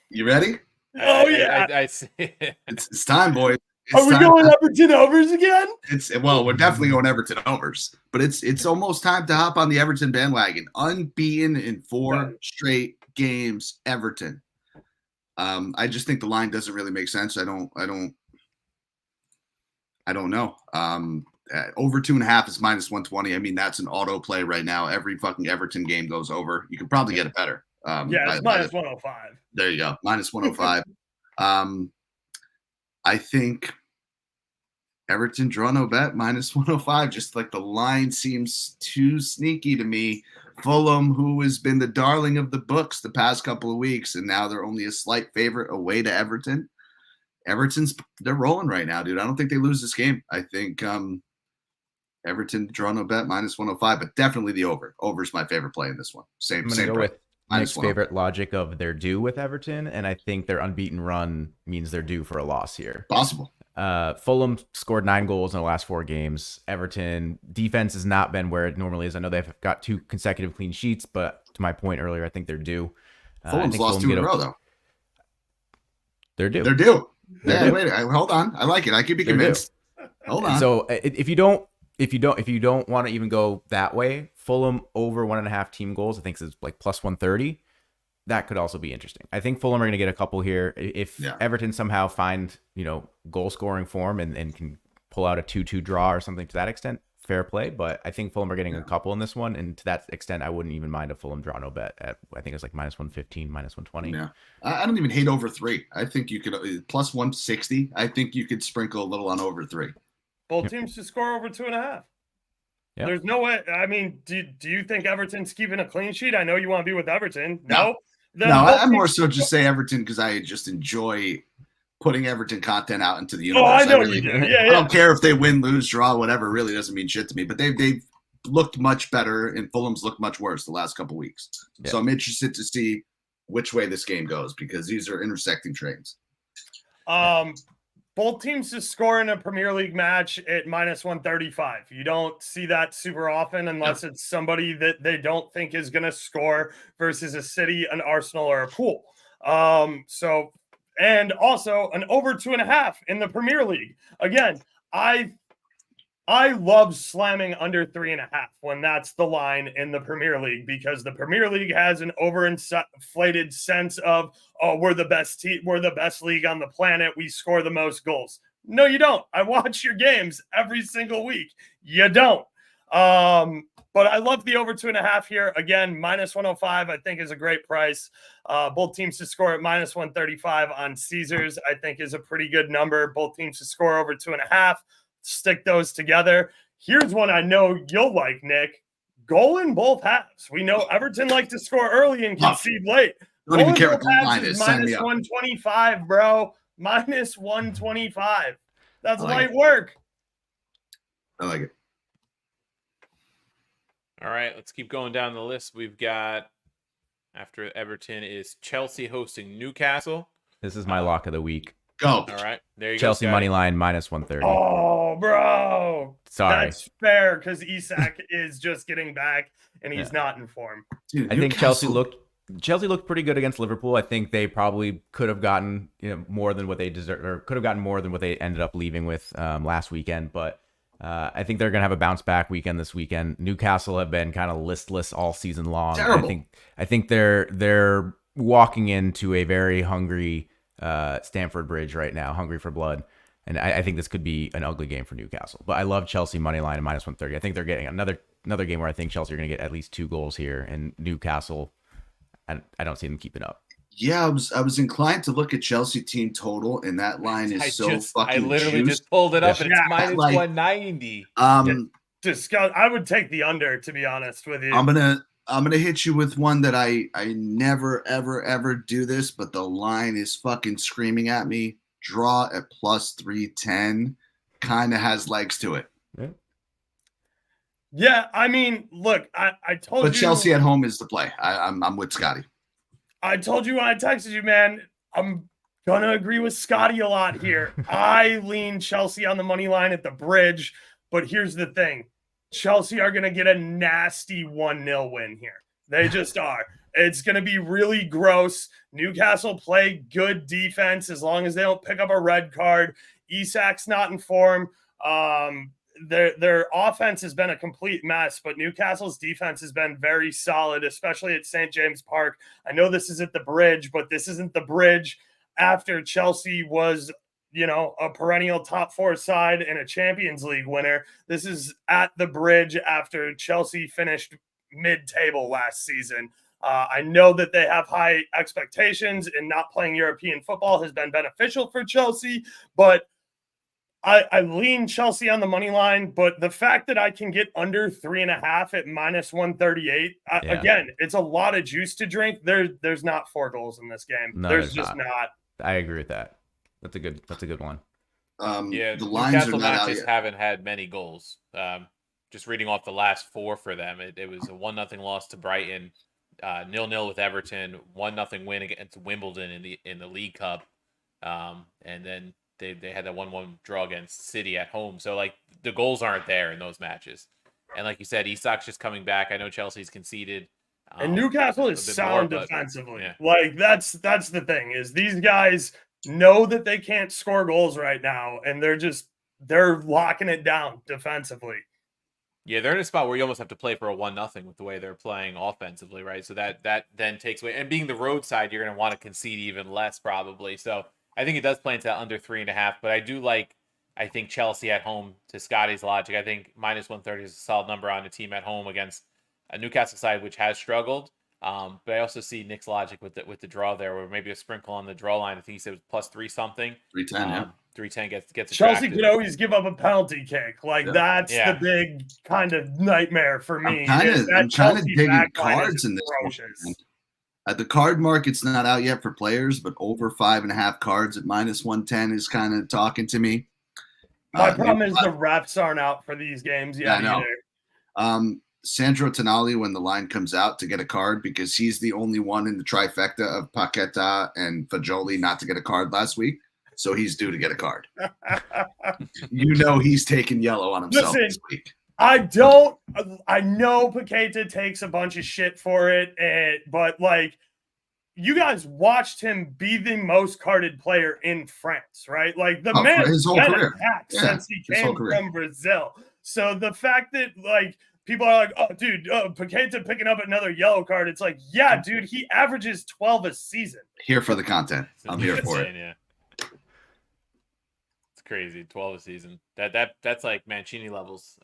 You ready? I see. It's time, boys. Are we going Everton overs again? We're definitely going Everton overs, but it's almost time to hop on the Everton bandwagon. Unbeaten in 4 straight games, Everton. I just think the line doesn't really make sense. I don't know. Over 2.5 is -120. I mean, that's an auto play right now. Every fucking Everton game goes over. You could probably get it better. It's -105. There you go, -105. I think Everton draw no bet -105. Just like the line seems too sneaky to me. Fulham, who has been the darling of the books the past couple of weeks, and now they're only a slight favorite away to Everton. They're rolling right now, dude. I don't think they lose this game. I think Everton draw no bet -105, but definitely the over. Over is my favorite play in this one. I'm going to go with Nick's favorite logic of they're due with Everton, and I think their unbeaten run means they're due for a loss here. Possible. Fulham scored 9 goals in the last 4 games. Everton defense has not been where it normally is. I know they've got 2 consecutive clean sheets, but to my point earlier, I think they're due. Fulham's lost 2 in a row, though. They're due. They're due. They're Yeah, due. wait. Hold on. I like it. I could be convinced. Hold on. So if you don't want to even go that way, Fulham over 1.5 team goals, I think is like plus 130. That could also be interesting. I think Fulham are going to get a couple here. If Everton somehow find, goal scoring form and can pull out a 2-2 draw or something to that extent, fair play. But I think Fulham are getting a couple in this one. And to that extent, I wouldn't even mind a Fulham draw no bet at, I think it's like minus 115, minus 120. Yeah. I don't even hate over 3. I think you could plus 160. I think you could sprinkle a little on over 3. Both teams to score over 2.5. Yep. There's no way. I mean, do you think Everton's keeping a clean sheet? I know you want to be with Everton. No. I'm more so just say Everton because I just enjoy putting Everton content out into the universe. Oh, I know you do. Yeah, I don't care if they win, lose, draw, whatever. It really doesn't mean shit to me. But they've looked much better, and Fulham's looked much worse the last couple weeks. Yeah. So I'm interested to see which way this game goes because these are intersecting trains. Both teams to score in a Premier League match at minus 135. You don't see that super often unless it's somebody that they don't think is going to score versus a City, an Arsenal, or a Pool. And also an over 2.5 in the Premier League. Again, I love slamming under 3.5 when that's the line in the Premier League because the Premier League has an overinflated sense of, oh, we're the best team, we're the best league on the planet, we score the most goals. No, you don't. I watch your games every single week. You don't. But I love the over 2.5 here. Again, minus 105, I think is a great price. Both teams to score at minus 135 on Caesars, I think is a pretty good number. Both teams to score over 2.5. Stick those together. Here's one I know you'll like, Nick. Goal in both halves. We know Everton like to score early and concede late. Don't even care what the line is. Minus 125, bro. Minus 125. That's light work. I like it. All right, let's keep going down the list. We've got, after Everton, is Chelsea hosting Newcastle. This is my lock of the week. Go. All right, there you Chelsea go. Chelsea money line minus 130. Oh, bro. Sorry. That's fair because Isak is just getting back and he's not in form. Dude, I think Chelsea looked pretty good against Liverpool. I think they probably could have gotten more than what they deserve, or could have gotten more than what they ended up leaving with last weekend. But I think they're gonna have a bounce back weekend this weekend. Newcastle have been kind of listless all season long. Terrible. I think they're walking into a very hungry Stamford Bridge right now, hungry for blood. And I think this could be an ugly game for Newcastle. But I love Chelsea money line at minus 130. I think they're getting another game where I think Chelsea are going to get at least 2 goals here, and Newcastle, I don't see them keeping up. Yeah, I was inclined to look at Chelsea team total, and that line is fucking. I literally juiced. just pulled it up, and it's minus like, 190. Disgust. I would take the under, to be honest with you. I'm gonna hit you with one that I never ever do this, but the line is fucking screaming at me. Draw at plus 310 kind of has legs to it. Yeah, I mean, look, I told you. But Chelsea at home is the play. I'm with Scotty. I told you when I texted you, man. I'm gonna agree with Scotty a lot here. I lean Chelsea on the money line at the Bridge, but here's the thing: Chelsea are gonna get a nasty 1-0 win here. They just are. It's going to be really gross. Newcastle play good defense as long as they don't pick up a red card. Isak's not in form. Their offense has been a complete mess, but Newcastle's defense has been very solid, especially at St. James Park. I know this is at the Bridge, but this isn't the Bridge after Chelsea was, a perennial top 4 side and a Champions League winner. This is at the Bridge after Chelsea finished mid-table last season. I know that they have high expectations, and not playing European football has been beneficial for Chelsea, but I lean Chelsea on the money line. But the fact that I can get under 3.5 at minus 138, again, it's a lot of juice to drink. There's not 4 goals in this game. No, there's just not. I agree with that. That's a good one. The lines Newcastle are not matches out yet. haven't had many goals. Just reading off the last 4 for them, it was a 1-0 loss to Brighton, 0-0 with Everton, 1-0 win against Wimbledon in the League Cup, and then they had that 1-1 draw against City at home. So like the goals aren't there in those matches. And like you said, Isak's just coming back. I know Chelsea's conceded. And Newcastle is sound defensively. Like that's the thing is these guys know that they can't score goals right now, and they're locking it down defensively. Yeah, they're in a spot where you almost have to play for a 1-0 with the way they're playing offensively, right? So that then takes away, and being the road side, you're going to want to concede even less probably. So I think it does play into under 3.5, but I think Chelsea at home, to Scotty's logic, I think -130 is a solid number on a team at home against a Newcastle side which has struggled. But I also see Nick's logic with the draw there, where maybe a sprinkle on the draw line. I think he said it was +3 something. 310, yeah. 310 gets Chelsea attracted. could always give up a penalty kick. Like that's the big kind of nightmare for me. I'm trying to dig in cards in this one. The card market's not out yet for players, but over 5.5 cards at -110 is kind of talking to me. My problem is the refs aren't out for these games yet. Yeah, I know. Sandro Tonali, when the line comes out, to get a card, because he's the only one in the trifecta of Paqueta and Fajoli not to get a card last week. So he's due to get a card. He's taking yellow on himself this week. I know Paqueta takes a bunch of shit for it, but like you guys watched him be the most carded player in France, right? Like the man has been attacked since he came from Brazil. So the fact that like people are like, oh, dude, Paqueta picking up another yellow card. It's like, yeah, dude, he averages 12 a season. Here for the content. I'm here for it. Yeah. It's crazy. 12 a season. That's like Mancini levels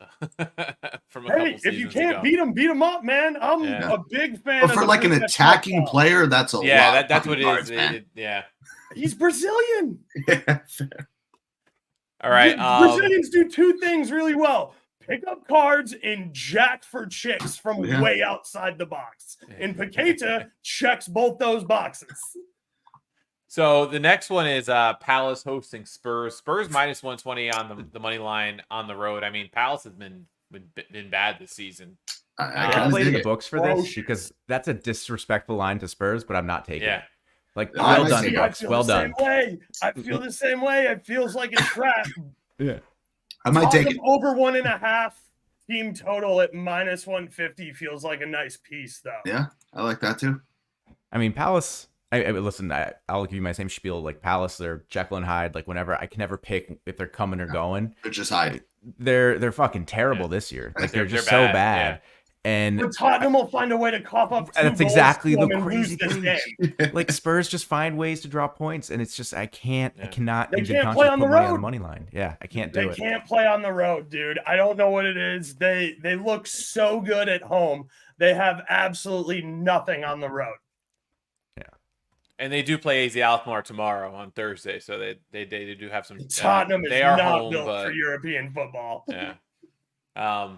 from a couple seasons if you can't beat him up, man. I'm a big fan. But for like an attacking player, that's a lot. Yeah, that's what it is. Yeah. He's Brazilian. Yeah, fair. All right. Brazilians do two things really well. Pick up cards and jack for chicks from way outside the box. And Paqueta checks both those boxes. So the next one is Palace hosting Spurs. Spurs -120 on the money line on the road. I mean, Palace has been bad this season. I can play the books for this because that's a disrespectful line to Spurs, but I'm not taking it. Like, well done, Bucks. Well done. I feel the same way. It feels like a trap. Yeah. I might take it. Over 1.5 team total at -150 feels like a nice piece, though. Yeah, I like that too. I mean, Palace. Listen, I'll give you my same spiel. Like Palace, they're Jekyll and Hyde. Like whenever I can never pick if they're coming or going. They're just hiding. They're fucking terrible this year. Like they're just so bad. And but Tottenham will find a way to cough up. That's exactly the crazy thing. Like Spurs just find ways to drop points, and it's just I cannot. They can't play on the road. On the money line. Yeah, I can't do it. They can't play on the road, dude. I don't know what it is. They look so good at home. They have absolutely nothing on the road. Yeah, and they do play AZ Alkmaar tomorrow on Thursday, so they do have some. Tottenham is not built for European football. Yeah.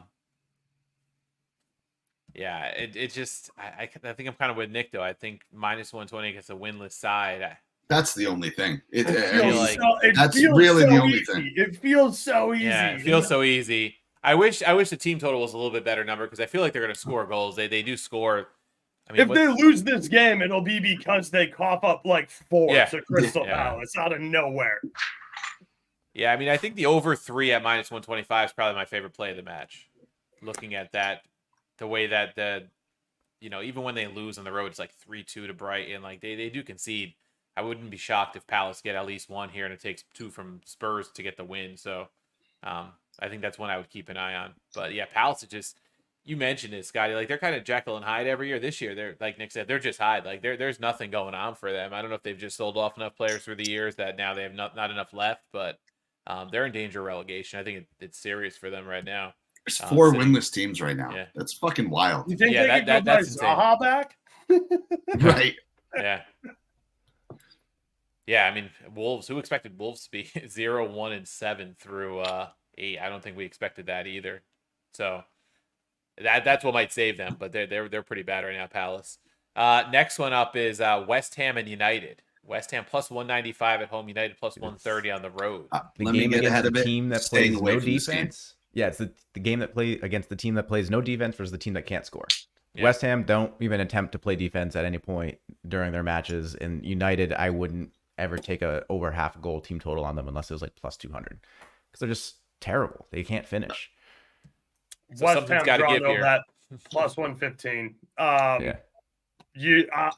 Yeah, it just I think I'm kind of with Nick though. I think -120 against a winless side. That's the only thing. That's feels really so the only easy. thing. It feels so easy. Yeah, it feels so easy. I wish the team total was a little bit better number because I feel like they're going to score goals. They do score. I mean, if they lose this game, it'll be because they cough up like 4 to Crystal Palace out of nowhere. Yeah, I mean, I think the over 3 at -125 is probably my favorite play of the match. Looking at that. The way that even when they lose on the road, it's like 3-2 to Brighton. Like they do concede. I wouldn't be shocked if Palace get at least 1 here, and it takes 2 from Spurs to get the win. So I think that's one I would keep an eye on. But yeah, Palace is just, you mentioned it, Scotty. Like they're kind of Jekyll and Hyde every year. This year, they're like Nick said, they're just Hyde. Like there's nothing going on for them. I don't know if they've just sold off enough players through the years that now they have not enough left. But they're in danger of relegation. I think it's serious for them right now. There's 4 winless teams right now. Yeah. That's fucking wild. You think they could go Zaha back? Right. Yeah. Yeah, I mean, Wolves. Who expected Wolves to be 0-1-7 through 8? I don't think we expected that either. So that's what might save them. But they're pretty bad right now, Palace. Next one up is West Ham and United. West Ham +195 at home. United +130 on the road. The game against the team that plays no defense. Yeah, it's the game that plays against the team that plays no defense versus the team that can't score. Yeah. West Ham don't even attempt to play defense at any point during their matches, and United, I wouldn't ever take a over half a goal team total on them unless it was like plus 200 because they're just terrible. They can't finish. So West something's Ham got to draw give no here. bet plus 115. Yeah.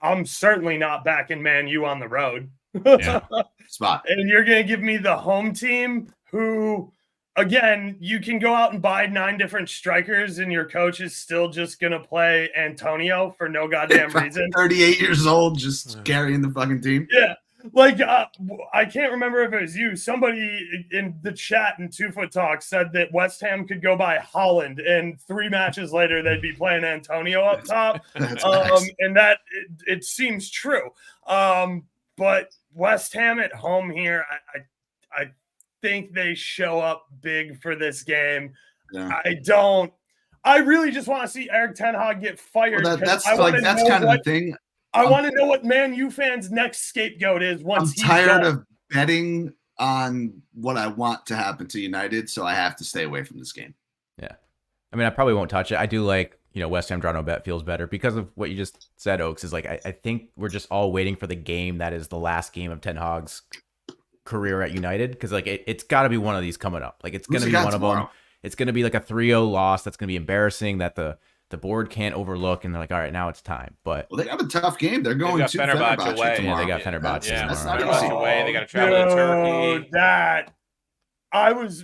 I'm certainly not backing Man U on the road. Yeah. Spot. And you're going to give me the home team who, again, you can go out and buy 9 different strikers and your coach is still just going to play Antonio for no goddamn reason. 38 years old, just carrying the fucking team. Yeah. Like, I can't remember if it was you. Somebody in the chat in 2 Foot Talk said that West Ham could go by Holland, and 3 matches later they'd be playing Antonio up top. And that it seems true. But West Ham at home here, I think they show up big for this game. Yeah. I really just want to see Eric Ten Hag get fired. Well, that's kind of the thing. I want to know what Man U fans' next scapegoat is once I'm tired of betting on what I want to happen to United, so I have to stay away from this game. Yeah. I mean, I probably won't touch it. I do like, West Ham draw no bet feels better because of what you just said, Oaks, is like, I think we're just all waiting for the game that is the last game of Ten Hag's career at United. Because like it's got to be one of these coming up. Like it's going to be one of them. It's going to be like a 3-0 loss. That's going to be embarrassing that the board can't overlook. And they're like, all right, now it's time. But they have a tough game. They're going to Fenerbahce away. tomorrow. Yeah, they got Fenerbahce Fenerbahce away. They got to travel to Turkey.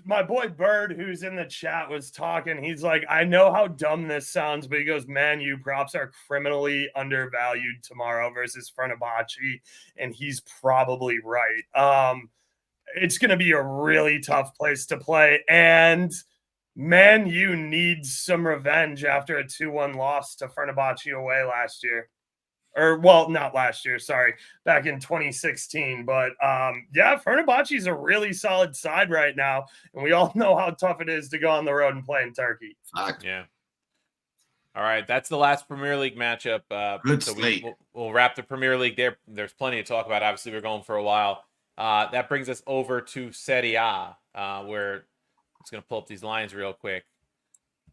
My boy Bird, who's in the chat, was talking. He's like, I know how dumb this sounds, but he goes, Man U props are criminally undervalued tomorrow versus Fenerbahce, and he's probably right. It's going to be a really tough place to play, and Man U needs some revenge after a 2-1 loss to Fenerbahce away last year. Or, well, not last year, sorry, back in 2016. But, Fenerbahce is a really solid side right now, and we all know how tough it is to go on the road and play in Turkey. Yeah. All right, that's the last Premier League matchup. Good so slate. we'll wrap the Premier League there. There's plenty to talk about. Obviously, we're going for a while. That brings us over to Serie A, where I'm just going to pull up these lines real quick.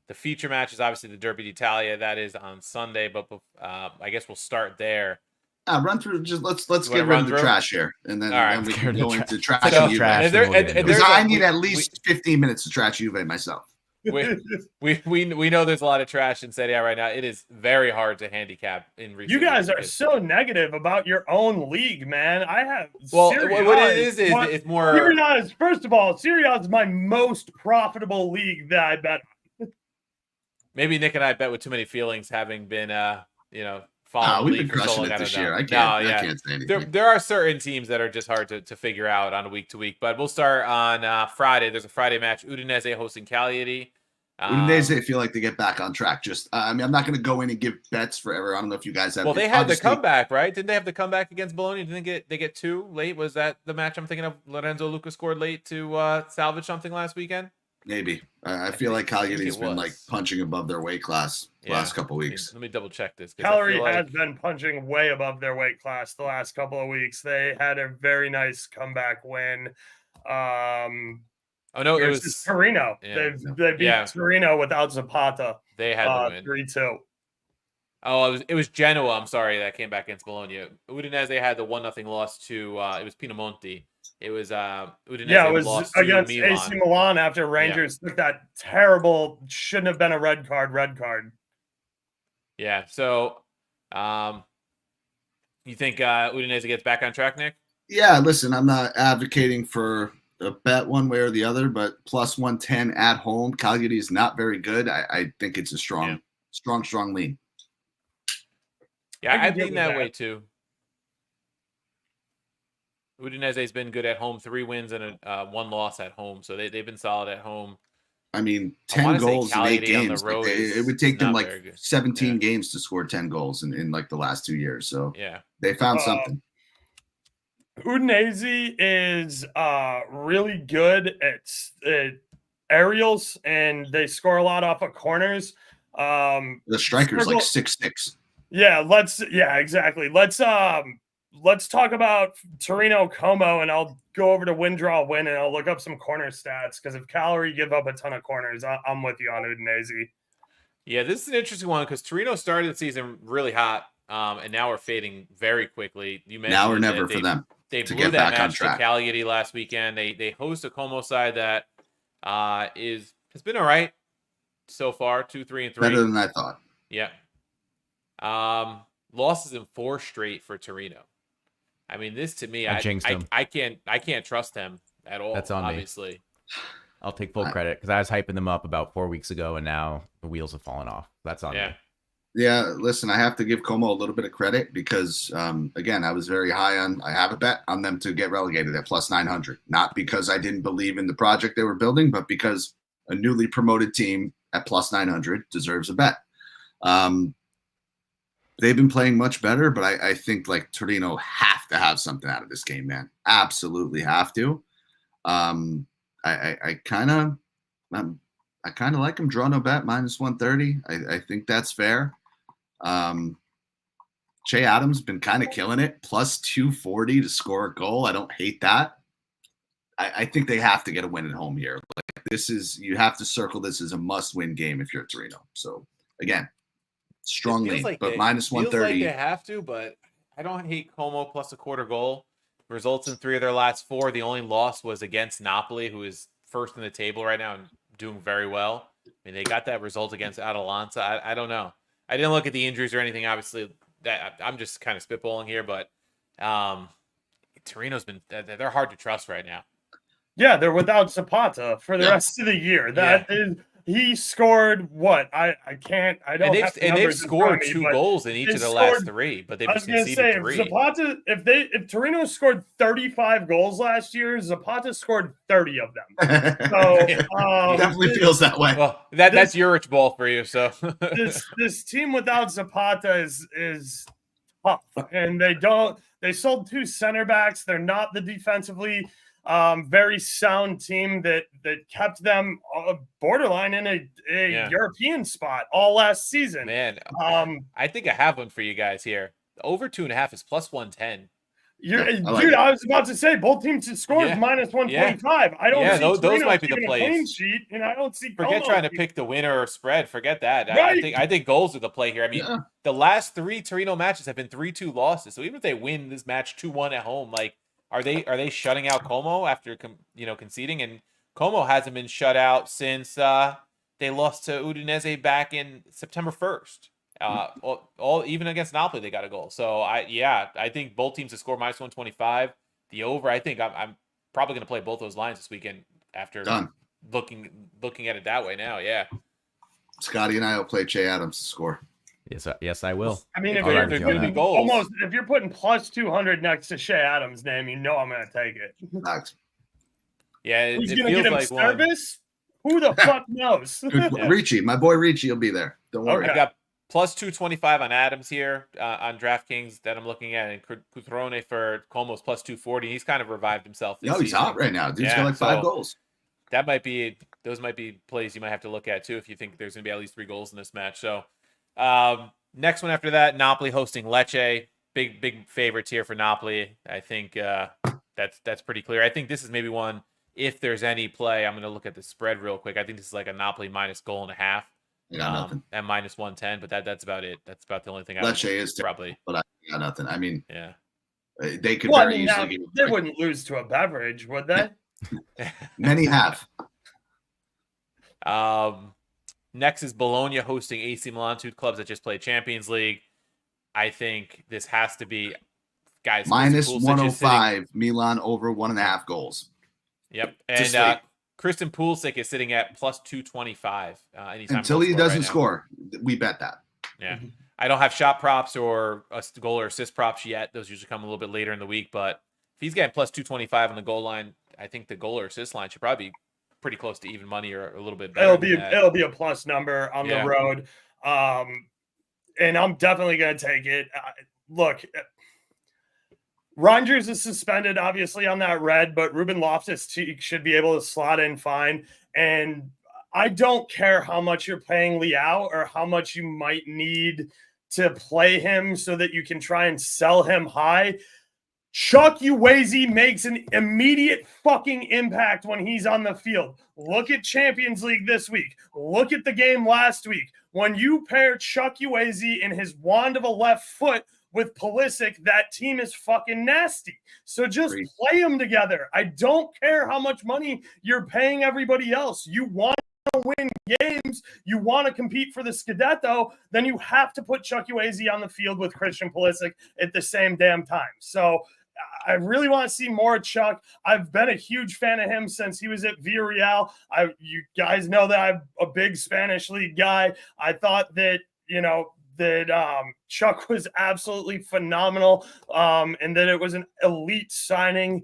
The feature match is obviously the Derby d'Italia. That is on Sunday, but I guess we'll start there. Run through. Just let's get rid of the trash here, and then, right. then we can go into trash. Because I need at least 15 minutes to trash Juve myself. We know there's a lot of trash in Serie A right now. It is very hard to handicap in recent. You guys are so negative about your own league, man. I have what it is it's more. Serie A is, first of all, Serie A is my most profitable league that I bet. Maybe Nick and I bet with too many feelings, having been following the league for so long. This year. I can't say anything. There are certain teams that are just hard to figure out on a week to week. But we'll start on Friday. There's a Friday match. Udinese hosting Cagliari. Udinese, I feel like they get back on track. I'm not going to go in and give bets forever. I don't know if you guys have. Well, they had the comeback, right? Didn't they have the comeback against Bologna? Didn't they get 2 late? Was that the match I'm thinking of? Lorenzo Luca scored late to salvage something last weekend. Maybe. I feel like Cagliari's been like punching above their weight class the last couple of weeks. Let me double check this. Cagliari has been punching way above their weight class the last couple of weeks. They had a very nice comeback win. It was Torino. Yeah. They beat Torino without Zapata. They had the win 3-2. Oh, it was Genoa. I'm sorry, that came back against Bologna. Udinese had the 1-0 loss to it was Pinamonti. It was Udinese. Yeah, it was lost against Milan. AC Milan after Rangers took that terrible, shouldn't have been a red card. Yeah. So, you think Udinese gets back on track, Nick? Yeah. Listen, I'm not advocating for a bet one way or the other, but plus 110 at home, Cagliari is not very good. I think it's a strong lean. Yeah, I lean that way too. Udinese's been good at home, 3 wins and 1 loss at home, so they've been solid at home. I mean, 10 goals in 8 games. It would take them like 17 games to score 10 goals in like the last 2 years. So yeah, they found something. Udinese is really good at aerials, and they score a lot off of corners. The striker's like 6'6". Yeah, exactly. Let's talk about Torino Como, and I'll go over to win, draw, win, and I'll look up some corner stats, because if Cagliari give up a ton of corners, I'm with you on Udinese. Yeah, this is an interesting one because Torino started the season really hot, and now we're fading very quickly. You mentioned now or never for them. They to blew get that back on match to track. Cagliari last weekend. They host a Como side that has been all right so far, 2-3-3. Better than I thought. Yeah. Losses in 4 straight for Torino. I mean, this to me, I jinxed him. I can't trust them at all. That's on me. Obviously. I'll take full credit because I was hyping them up about 4 weeks ago, and now the wheels have fallen off. That's on me. Yeah, listen, I have to give Como a little bit of credit because, again, I was very high on. I have a bet on them to get relegated at plus 900. Not because I didn't believe in the project they were building, but because a newly promoted team at plus 900 deserves a bet. They've been playing much better, but I think like Torino have to have something out of this game, man. Absolutely have to. I kind of like them draw no bet minus 130. I think that's fair. Che Adams been kind of killing it, plus 240 to score a goal. I don't hate that. I think they have to get a win at home here. Like you have to circle this as a must-win game if you're Torino. So again, strongly, like but minus 130. Feels like they have to, but I don't hate Como plus a quarter goal. Results in 3 of their last 4. The only loss was against Napoli, who is first in the table right now and doing very well. I mean, they got that result against Atalanta. I don't know. I didn't look at the injuries or anything. Obviously, I'm just kind of spitballing here, but Torino's they're hard to trust right now. Yeah, they're without Zapata for the rest of the year. He scored what? I don't. And they've scored 2 goals in each of the last 3, but they've just conceded 3. Zapata, if Torino scored 35 goals last year, Zapata scored 30 of them. So definitely feels that way. Well, that's Juric ball for you. So this team without Zapata is tough, and they sold 2 center backs. They're not the defensively very sound team that kept them borderline in a European spot all last season. Man, I think I have one for you guys here. Over 2.5 is plus 110. I was about to say both teams to score is minus 125. I don't see those might be the plays. Clean sheet, and I don't see. Forget trying to pick the winner or spread. Forget that. Right. I think goals are the play here. I mean, the last 3 Torino matches have been 3-2 losses. So even if they win this match 2-1 at home, like. Are they shutting out Como after conceding? And Como hasn't been shut out since they lost to Udinese back in September 1st. Even against Napoli they got a goal. So I think both teams to score minus 125. The over. I think I'm probably going to play both those lines this weekend after looking at it that way now. Yeah. Scotty and I will play Che Adams to score. Yes, I will. I mean, if you're putting plus 200 next to Shea Adams' name, I'm going to take it. Nice. Yeah, who's going to get him service? Who the fuck knows? Ricci, my boy Ricci will be there. Don't worry. I got plus 225 on Adams here on DraftKings that I'm looking at, and Cutrone for Como's plus 240. He's kind of revived himself. He's hot right now. Dude's got like 5 goals. Those might be plays you might have to look at too if you think there's going to be at least 3 goals in this match. So. Next one after that, Napoli hosting Lecce. Big favorites here for Napoli. I think that's pretty clear. I think this is maybe one, if there's any play, I'm going to look at the spread real quick. I think this is like a Napoli minus goal and a half. Nothing. At minus 110, but that's about it. That's about the only thing I Lecce is probably. But I got nothing. I mean, they could very easily. They wouldn't lose to a beverage, would they? Many have. Next is Bologna hosting AC Milan, 2 clubs that just played Champions League. I think this has to be, guys. Minus 105, Milan over 1.5 goals. Yep. And Christian Pulisic is sitting at plus 225. Until he doesn't score, we bet that. Yeah. I don't have shot props or a goal or assist props yet. Those usually come a little bit later in the week. But if he's getting plus 225 on the goal line, I think the goal or assist line should probably be pretty close to even money or a little bit better. It'll be a plus number on the road. And I'm definitely going to take it. Look, Rangers is suspended, obviously, on that red, but Ruben Loftus-Cheek should be able to slot in fine. And I don't care how much you're paying Leao or how much you might need to play him so that you can try and sell him high. Chuck Uwezi makes an immediate fucking impact when he's on the field. Look at Champions League this week. Look at the game last week. When you pair Chuck Uwezi and his wand of a left foot with Pulisic, that team is fucking nasty. So just Agreed. play them together. I don't care how much money you're paying everybody else. You want to win games, you want to compete for the Scudetto, then you have to put Chukwueze on the field with Christian Pulisic at the same damn time. So I really want to see more Chuck. I've been a huge fan of him since he was at Villarreal. You guys know that I'm a big Spanish league guy. I thought that, Chuck was absolutely phenomenal, and that it was an elite signing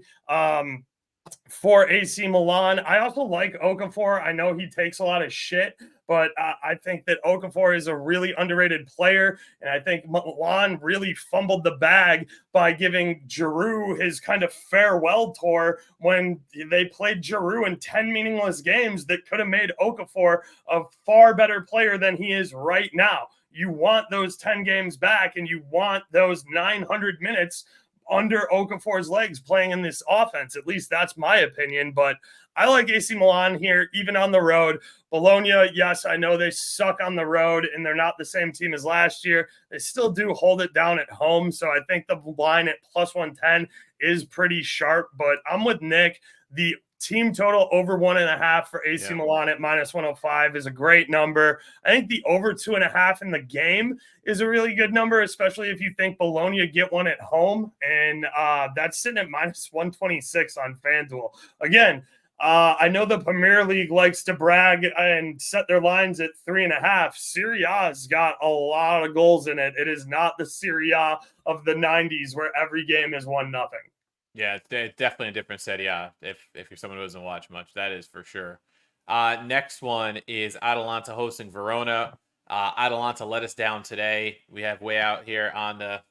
for AC Milan. I also like Okafor. I know he takes a lot of shit, but I think that Okafor is a really underrated player, and I think Milan really fumbled the bag by giving Giroud his kind of farewell tour when they played Giroud in 10 meaningless games that could have made Okafor a far better player than he is right now. You want those 10 games back, and you want those 900 minutes under Okafor's legs playing in this offense. At least that's my opinion. But I like AC Milan here, even on the road. Bologna, yes, I know they suck on the road and they're not the same team as last year. They still do hold it down at home. So I think the line at plus 110 is pretty sharp. But I'm with Nick. The team total over 1.5 for AC Milan at minus 105 is a great number. I think the over 2.5 in the game is a really good number, especially if you think Bologna get one at home. And that's sitting at minus 126 on FanDuel. Again, I know the Premier League likes to brag and set their lines at 3.5. Serie A's got a lot of goals in it. It is not the Serie A of the 90s where every game is 1-0. Yeah, it's definitely a different set. Yeah, if you're someone who doesn't watch much, that is for sure. Next one is Atalanta hosting Verona. Atalanta let us down today. We have way out here on the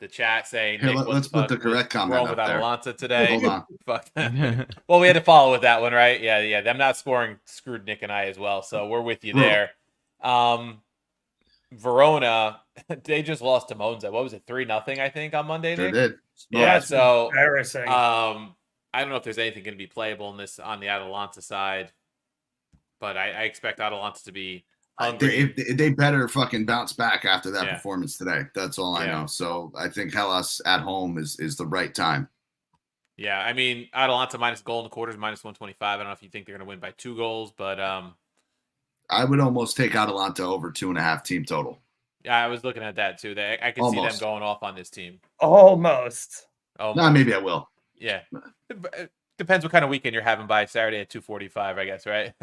chat saying, Here, Nick, let's put the correct comment wrong up with there. Atalanta today. Hold on. Fuck that. Well, we had to follow with that one, right? Yeah. Them not scoring screwed Nick and I as well. So we're with you there. Verona, they just lost to Monza. What was it, 3-0? I think on Monday. Sure Nick? did. Yeah. So embarrassing. I don't know if there's anything going to be playable in this on the Atalanta side, but I expect Atalanta to be hungry. They better fucking bounce back after that performance today. That's all I know. So I think Hellas at home is the right time. Yeah, I mean, Atalanta minus goal in the quarters, minus 125. I don't know if you think they're going to win by 2 goals, but I would almost take Atalanta over 2.5 team total. yeah, I was looking at that too. I could see them going off on this team. Almost. No, maybe I will. Yeah. Depends what kind of weekend you're having by Saturday at 2:45, I guess, right?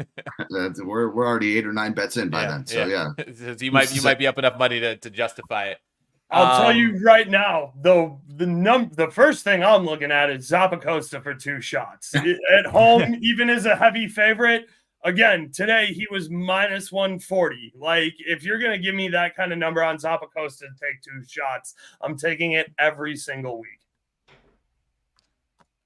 We're already 8 or 9 bets in by then. So yeah. So you might be up enough money to justify it. I'll tell you right now, though, the first thing I'm looking at is Zappacosta for 2 shots. At home, even as a heavy favorite, again, today he was minus 140. Like, if you're going to give me that kind of number on Zappacosta to take 2 shots, I'm taking it every single week.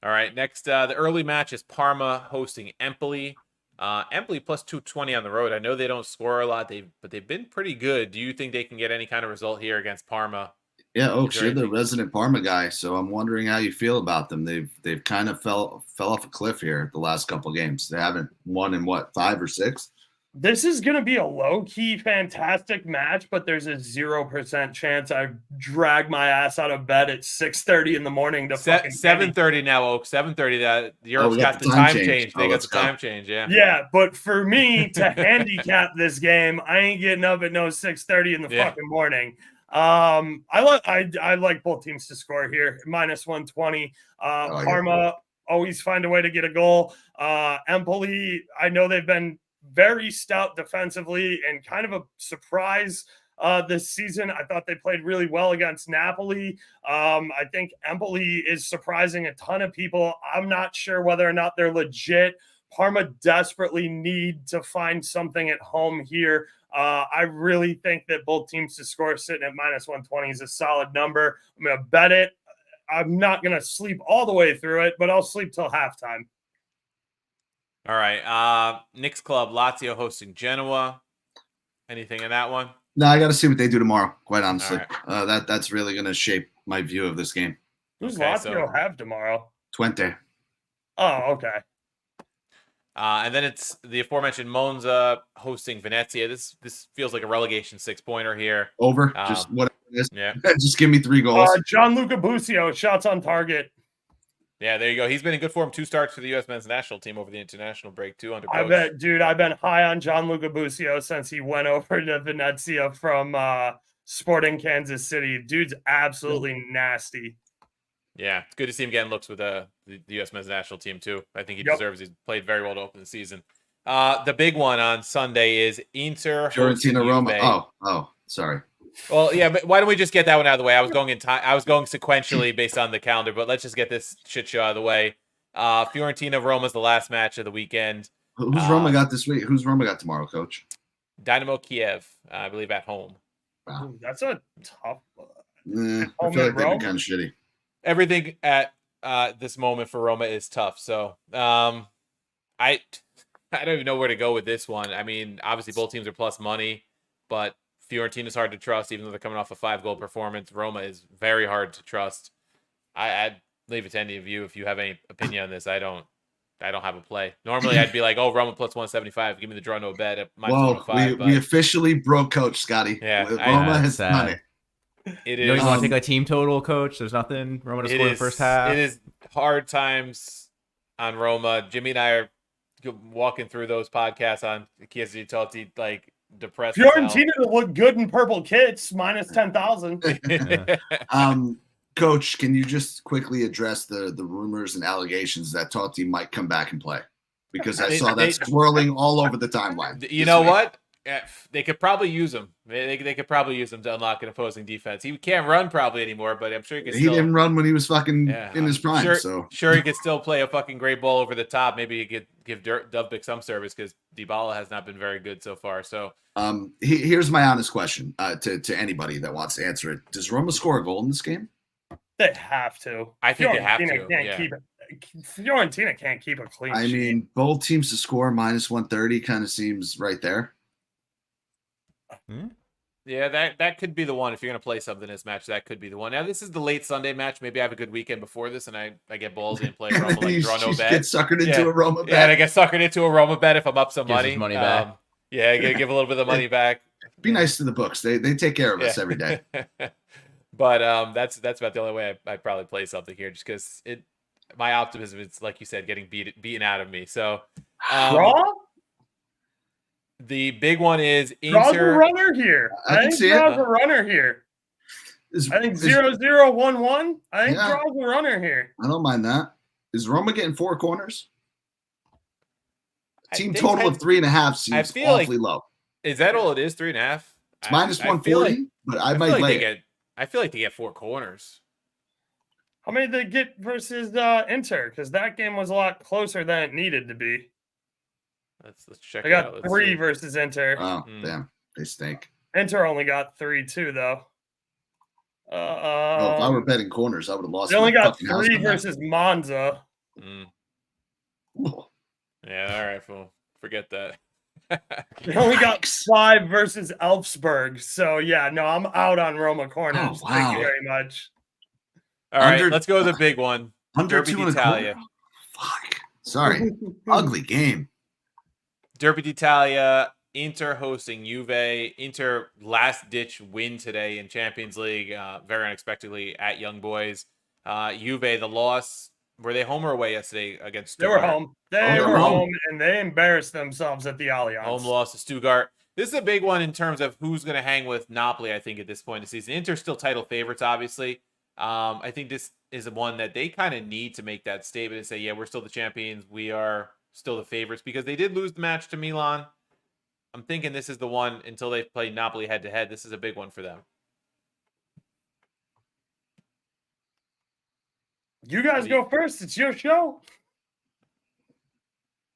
All right, next, the early match is Parma hosting Empoli. Empoli plus 220 on the road. I know they don't score a lot, but they've been pretty good. Do you think they can get any kind of result here against Parma? Yeah, Oaks, you're the resident Parma guy, so I'm wondering how you feel about them. They've kind of fell off a cliff here the last couple of games. They haven't won in 5 or 6. This is going to be a low-key fantastic match, but there's a 0% chance I drag my ass out of bed at 6:30 in the morning to fucking 7:30 now, Oak. 7:30. That Europe's got the time change. They got the time change. Yeah. Yeah, but for me to handicap this game, I ain't getting up at no 6:30 in the fucking morning. I like both teams to score here. Minus 120. Parma always find a way to get a goal. Empoli, I know they've been very stout defensively and kind of a surprise this season. I thought they played really well against Napoli. I think Empoli is surprising a ton of people. I'm not sure whether or not they're legit. Parma desperately need to find something at home here. I really think that both teams to score sitting at minus 120 is a solid number. I'm going to bet it. I'm not going to sleep all the way through it, but I'll sleep till halftime. All right. Nick's club, Lazio hosting Genoa. Anything in that one? No, I got to see what they do tomorrow, quite honestly. Right. That's really going to shape my view of this game. Who's Lazio have tomorrow? Twente. Oh, okay. And then it's the aforementioned Monza hosting Venezia. This feels like a relegation 6-pointer here. Over, just whatever it is. Yeah. Just give me 3 goals. Gianluca Busio, shots on target. Yeah, there you go. He's been in good form. 2 starts for the U.S. men's national team over the international break, too, under coach. I've been high on Gianluca Busio since he went over to Venezia from Sporting Kansas City. Dude's absolutely nasty. Yeah, it's good to see him getting looks with the U.S. men's national team, too. I think he deserves. He's played very well to open the season. The big one on Sunday is Inter Fiorentina Roma. Oh, sorry. Well, yeah, but why don't we just get that one out of the way? I was going sequentially based on the calendar, but let's just get this shit show out of the way. Fiorentina Roma's the last match of the weekend. Who's Roma got this week? Who's Roma got tomorrow, Coach? Dynamo Kiev, I believe, at home. Wow. Ooh, that's a tough. I feel like they've been kind of shitty. Everything at this moment for Roma is tough. So I don't even know where to go with this one. I mean, obviously both teams are plus money, but Fiorentina's hard to trust, even though they're coming off a 5-goal performance. Roma is very hard to trust. I'd leave it to any of you if you have any opinion on this. I don't have a play. Normally, I'd be like, "Oh, Roma plus 175. Give me the draw, no bet." At Well, we officially broke Coach Scotty. Yeah, Roma has done it. It You is. don't even want to take a team total, Coach. There's nothing Roma to score in the first half. It is hard times on Roma. Jimmy and I are walking through those podcasts on Chiesa di Totti, like depressed. Fiorentina to look good in purple kits, minus 10,000. Coach, can you just quickly address the rumors and allegations that Totti might come back and play? Because I saw that swirling all over the timeline. You know what? They could probably use him. They could probably use him to unlock an opposing defense. He can't run probably anymore, but I'm sure he could. He didn't run when he was fucking in his prime. Sure, he could still play a fucking great ball over the top. Maybe he could give Dovbyk some service because Dybala has not been very good so far. So, here's my honest question to anybody that wants to answer it: does Roma score a goal in this game? They have to. I think they have to. Fiorentina can't keep a clean sheet. I mean, both teams to score minus 130 kind of seems right there. Yeah, that could be the one. If you're going to play something in this match, that could be the one. Now, this is the late Sunday match. Maybe I have a good weekend before this, and I get ballsy and play Roma like draw no bet. Get suckered into a Roma bet. Yeah, and I get suckered into a Roma bet if I'm up some money. Money back. Yeah, give a little bit of the money back. Be nice to the books. They take care of us every day. But that's about the only way I'd probably play something here, just because my optimism is, like you said, getting beaten out of me. So draw. The big one is Inter. Draw's a runner here. I think draw's a runner here. I think 0-0-1-1. I think draw's a runner here. I don't mind that. Is Roma getting 4 corners? Team total of 3.5 seems awfully low. Is that all it is? 3.5? It's minus 140, but I might lay it. I feel like they get 4 corners. How many did they get versus Inter? Because that game was a lot closer than it needed to be. Let's check. I got 3 versus Inter. Oh, damn. They stink. Inter only got 3 too, though. If I were betting corners, I would have lost. They only got 3 versus Monza. Yeah, all right, fool. Forget that. They only got 5 versus Elfsberg. So, yeah, no, I'm out on Roma corners. Oh, wow. Thank you very much. All right, let's go with the big one. Derby d'Italia. Fuck. Sorry. Ugly game. Derby d'Italia, Inter hosting Juve. Inter last-ditch win today in Champions League, very unexpectedly at Young Boys. Juve, the loss. Were they home or away yesterday against Stuttgart? They were home. They were home, and they embarrassed themselves at the Allianz. Home loss to Stuttgart. This is a big one in terms of who's going to hang with Napoli, I think, at this point in the season. Inter's still title favorites, obviously. I think this is one that they kind of need to make that statement and say, yeah, we're still the champions. We are still the favorites, because they did lose the match to Milan. I'm thinking this is the one until they play Napoli head-to-head. This is a big one for them. You guys go first. It's your show.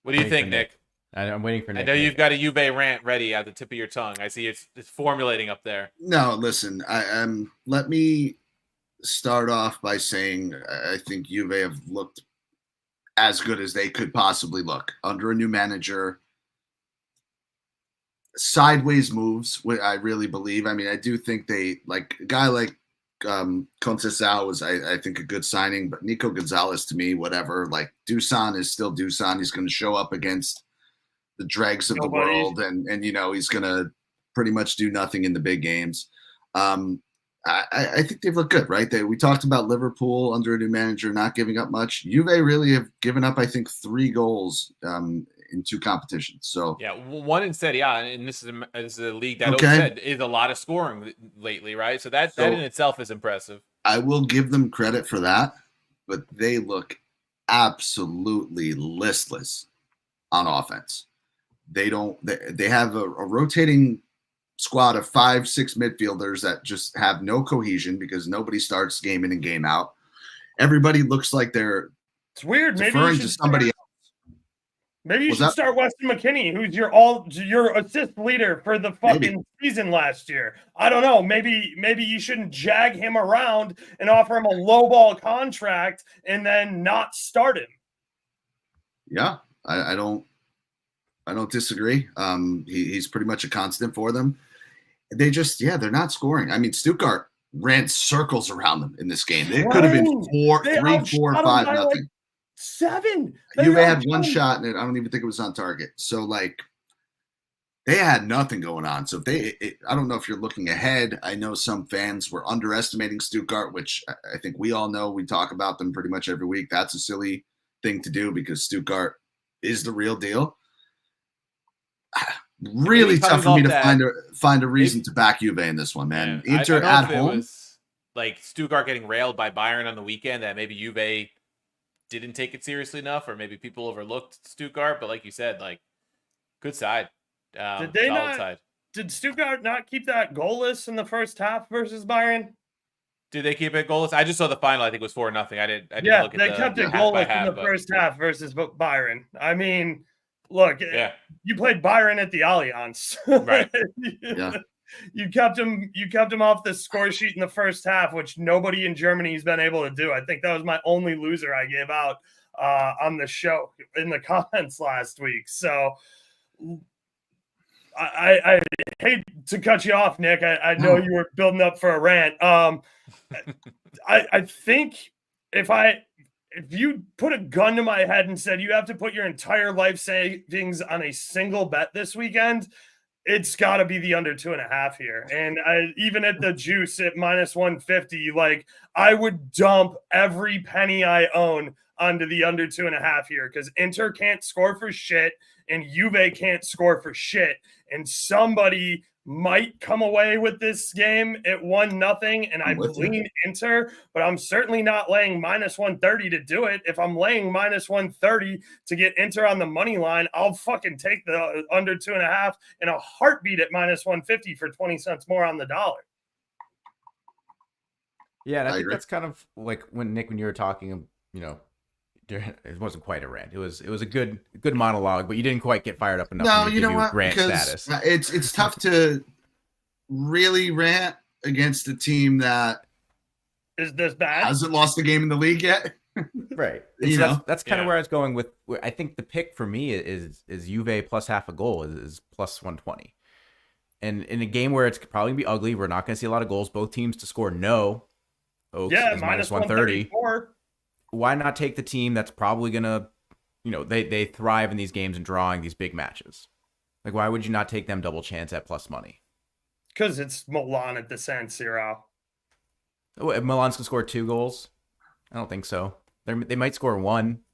What do you think, Nick? I'm waiting for Nick. I know you've got a Juve rant ready at the tip of your tongue. I see it's formulating up there. No, listen. Let me start off by saying I think Juve have looked as good as they could possibly look under a new manager. Sideways moves, I really believe. I mean, I do think they, like a guy like Conceição was, I think, a good signing, but Nico Gonzalez to me, whatever. Like Dusan is still Dusan. He's going to show up against the dregs of the world, and he's going to pretty much do nothing in the big games. I think they've looked good, right? We talked about Liverpool under a new manager not giving up much. Juve really have given up, I think, 3 goals in 2 competitions. So yeah, one in Serie A, and this is a league that said is a lot of scoring lately, right? So that in itself is impressive. I will give them credit for that, but they look absolutely listless on offense. They have a rotating squad of 5-6 midfielders that just have no cohesion because nobody starts game in and game out. Everybody looks like they're deferring to somebody else. Maybe you should start Weston McKennie, who's your assist leader for the fucking season last year. I don't know. Maybe you shouldn't jag him around and offer him a lowball contract and then not start him. Yeah, I don't disagree. He's pretty much a constant for them. They just, they're not scoring. I mean, Stuttgart ran circles around them in this game. It could have been 3, 4, 5, nothing. Like 7. Juve had one shot, and I don't even think it was on target. So, like, they had nothing going on. So, I don't know if you're looking ahead. I know some fans were underestimating Stuttgart, which I think we all know. We talk about them pretty much every week. That's a silly thing to do because Stuttgart is the real deal. Really tough for me to find a reason to back Juve in this one, man. Yeah, Inter at home. It was like Stuttgart getting railed by Bayern on the weekend that maybe Juve didn't take it seriously enough, or maybe people overlooked Stuttgart. But like you said, like good side. Did Stuttgart not keep that goalless in the first half versus Bayern? Did they keep it goalless? I just saw the final. I think it was 4-0. I didn't look at they kept it goalless in the first half versus Bayern. I mean, look, you played Bayern at the Allianz, right? Yeah. You kept him off the score sheet in the first half, which nobody in Germany has been able to do. I think that was my only loser I gave out on the show in the comments last week. So I hate to cut you off, Nick. I know you were building up for a rant. I think if you put a gun to my head and said you have to put your entire life savings on a single bet this weekend, it's got to be the under 2.5 here. And even at the juice at -150, like I would dump every penny I own onto the under 2.5 here because Inter can't score for shit and Juve can't score for shit. And somebody might come away with this game at 1-0, and I lean Inter, but I'm certainly not laying -130 to do it. If I'm laying -130 to get Inter on the money line, I'll fucking take the under 2.5 in a heartbeat at -150 for 20 cents more on the dollar. Yeah, and I think that's kind of like when you were talking, it wasn't quite a rant. It was a good monologue, but you didn't quite get fired up enough. No, you know what? Rant status. It's tough to really rant against a team that is this bad, hasn't lost a game in the league yet. Right. That's kind of where I was going with. I think the pick for me is Juve plus half a goal is plus 120. And in a game where it's probably gonna be ugly, we're not gonna see a lot of goals. Both teams to score no. Oaks is minus 130. Why not take the team that's probably going to, they thrive in these games and drawing these big matches? Like, why would you not take them double chance at plus money? Because it's Milan at the San Siro. Oh, if Milan's going to score 2 goals? I don't think so. They might score 1,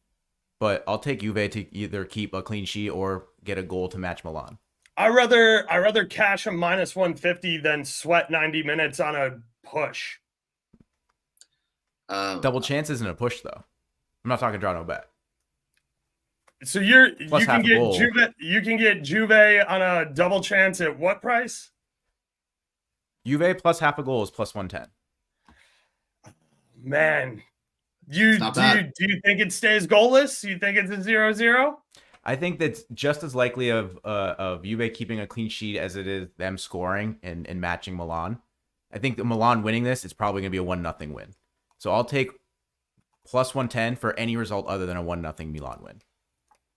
but I'll take Juve to either keep a clean sheet or get a goal to match Milan. I rather cash a -150 than sweat 90 minutes on a push. Double chance isn't a push, though. I'm not talking draw no bet. So you can get Juve on a double chance at what price? Juve plus half a goal is plus 110. Man, do you think it stays goalless? You think it's a 0-0? I think that's just as likely of Juve keeping a clean sheet as it is them scoring and matching Milan. I think the Milan winning this is probably going to be a 1-0 win. So I'll take plus 110 for any result other than a 1-0 Milan win.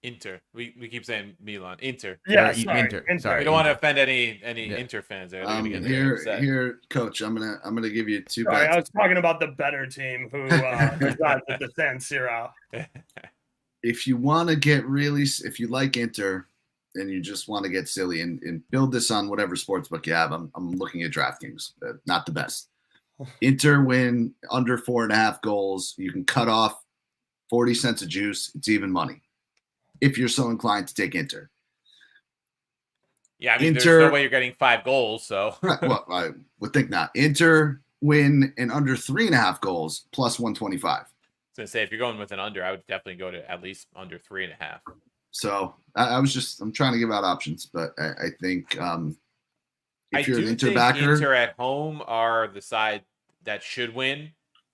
Inter. We keep saying Milan. Inter. Yeah, Or sorry. Inter. Sorry. We don't want to offend any Yeah. Inter fans there. They're gonna get very upset. Here, Coach. I'm gonna give you two Sorry, I bets. was talking about the better team who resides at the San Siro. If you want to get if you like Inter, and you just want to get silly and build this on whatever sportsbook you have, I'm looking at DraftKings. Not the best. Inter win under 4.5 goals. You can cut off 40 cents of juice. It's even money if you're so inclined to take Inter. Yeah, I mean, Inter, there's no way you're getting 5 goals, so. Right, well, I would think not. Inter win and under 3.5 goals plus 125. I was gonna say, if you're going with an under, I would definitely go to at least under 3.5. So I'm trying to give out options, but I think if you're an Inter backer, Inter at home are the side that should win.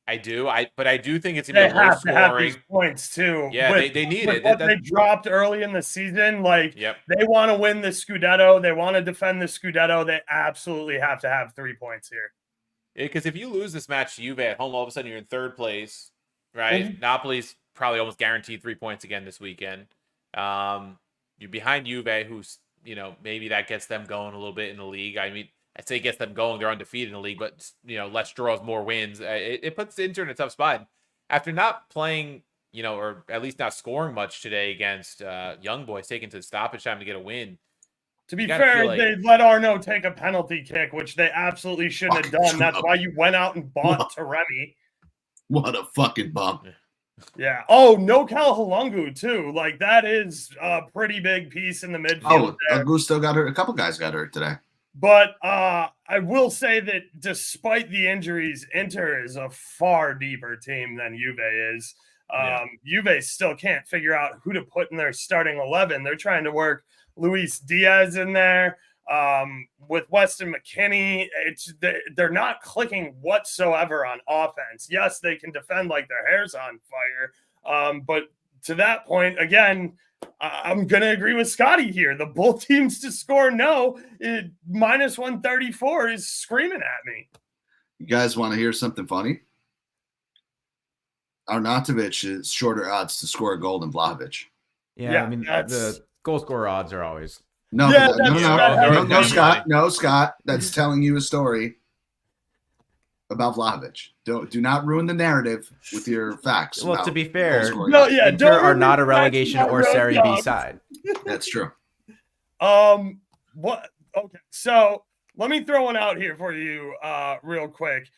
I do. But I do think it's gonna be low scoring. Have these points too. Yeah, they need it. What they dropped early in the season, like Yep. they want to win the Scudetto, they want to defend the Scudetto. They absolutely have to have 3 points here. Because if you lose this match to Juve at home, all of a sudden you're in 3rd place, right? Mm-hmm. Napoli's probably almost guaranteed 3 points again this weekend. You're behind Juve, who's, maybe that gets them going a little bit in the league. I mean, I'd say it gets them going. They're undefeated in the league, but, less draws, more wins. It puts Inter in a tough spot. After not playing, or at least not scoring much today against Young Boys, taking to stoppage time to get a win. To be fair, they let Arnaud take a penalty kick, which they absolutely shouldn't have done. That's why you went out and bought Taremi. What a fucking bump. Yeah. Oh, no Cal Halungu, too. Like, that is a pretty big piece in the midfield. Augusto got hurt. A couple guys got hurt today. But I will say that despite the injuries, Inter is a far deeper team than Juve is. Juve still can't figure out who to put in their starting 11. They're trying to work Luis Diaz in there. With Weston McKennie, they're not clicking whatsoever on offense. Yes, they can defend like their hair's on fire. But to that point, again, I'm going to agree with Scotty here. The both teams to score minus 134 is screaming at me. You guys want to hear something funny? Arnautovic is shorter odds to score a goal than Vlahovic. Yeah, I mean, the goal score odds are always... No, Scott. That's telling you a story about Vlahovic. Do not ruin the narrative with your facts. Well, to be fair, Inter are not a relegation or Serie B side. That's true. What? Okay, so let me throw one out here for you, real quick,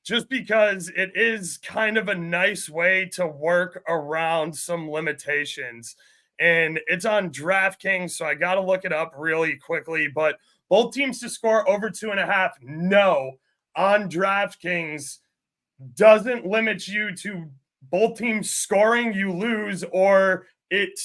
just because it is kind of a nice way to work around some limitations. And it's on DraftKings, so I got to look it up really quickly. But both teams to score over 2.5, no, on DraftKings doesn't limit you to both teams scoring, you lose, or it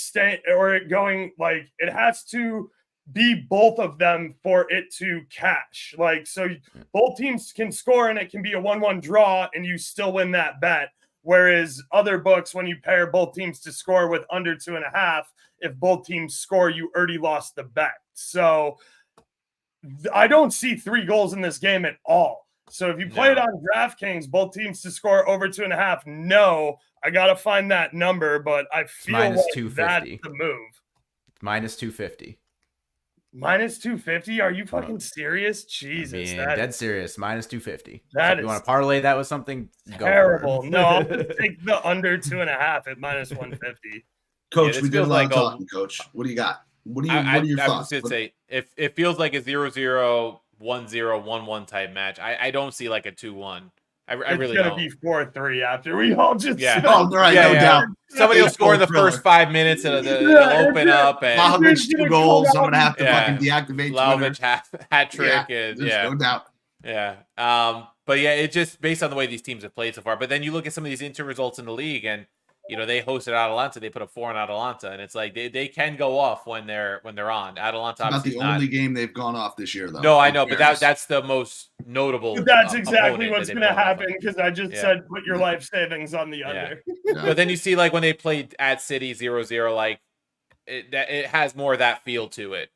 going like it has to be both of them for it to cash. Like, so both teams can score and it can be a 1-1 draw and you still win that bet. Whereas other books, when you pair both teams to score with under 2.5, if both teams score, you already lost the bet. So I don't see 3 goals in this game at all. So if you play it on DraftKings, both teams to score over 2.5, no, I got to find that number, but I feel like that's the move. Minus 250. Minus 250? Are you fucking serious? Jesus. Dead serious. Minus 250. That you want to parlay that with something? Terrible. No, I'll take the under 2.5 at minus 150. Coach, we did a lot of talking, Coach. What do you got? What are your thoughts? I was going to say, if it feels like a 0-0, 1-0, 1-1 type match, I don't see like a 2-1. I really don't. It's going to be 4-3 after we all just... Yeah. Oh, right, no doubt. Somebody will score in the first 5 minutes and it'll open up. And Vlahovic 2 goals. I'm going to have to fucking deactivate Vlahovic hat trick. No doubt. Yeah. But yeah, it just based on the way these teams have played so far. But then you look at some of these Inter results in the league and, they hosted Atalanta. They put a 4 on Atalanta. And it's like they can go off when they're on. Atalanta not the only game they've gone off this year, though. No, I know. But that's the most notable. But that's exactly what's going to happen because I just said put your life savings on the under. Yeah. But then you see like when they played at City 0-0, like it has more of that feel to it.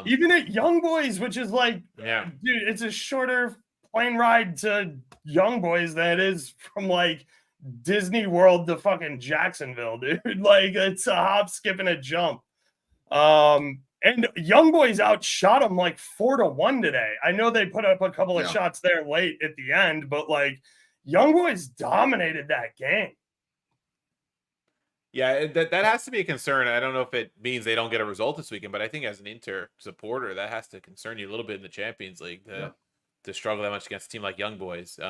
Even at Young Boys, which is like, dude, it's a shorter plane ride to Young Boys than it is from like Disney World to fucking Jacksonville, dude. Like, it's a hop, skip, and a jump. And Young Boys outshot them like 4-1 today. I know they put up a couple of shots there late at the end, but like Young Boys dominated that game. Yeah, that has to be a concern. I don't know if it means they don't get a result this weekend, but I think as an Inter supporter, that has to concern you a little bit in the Champions League to struggle that much against a team like Young Boys.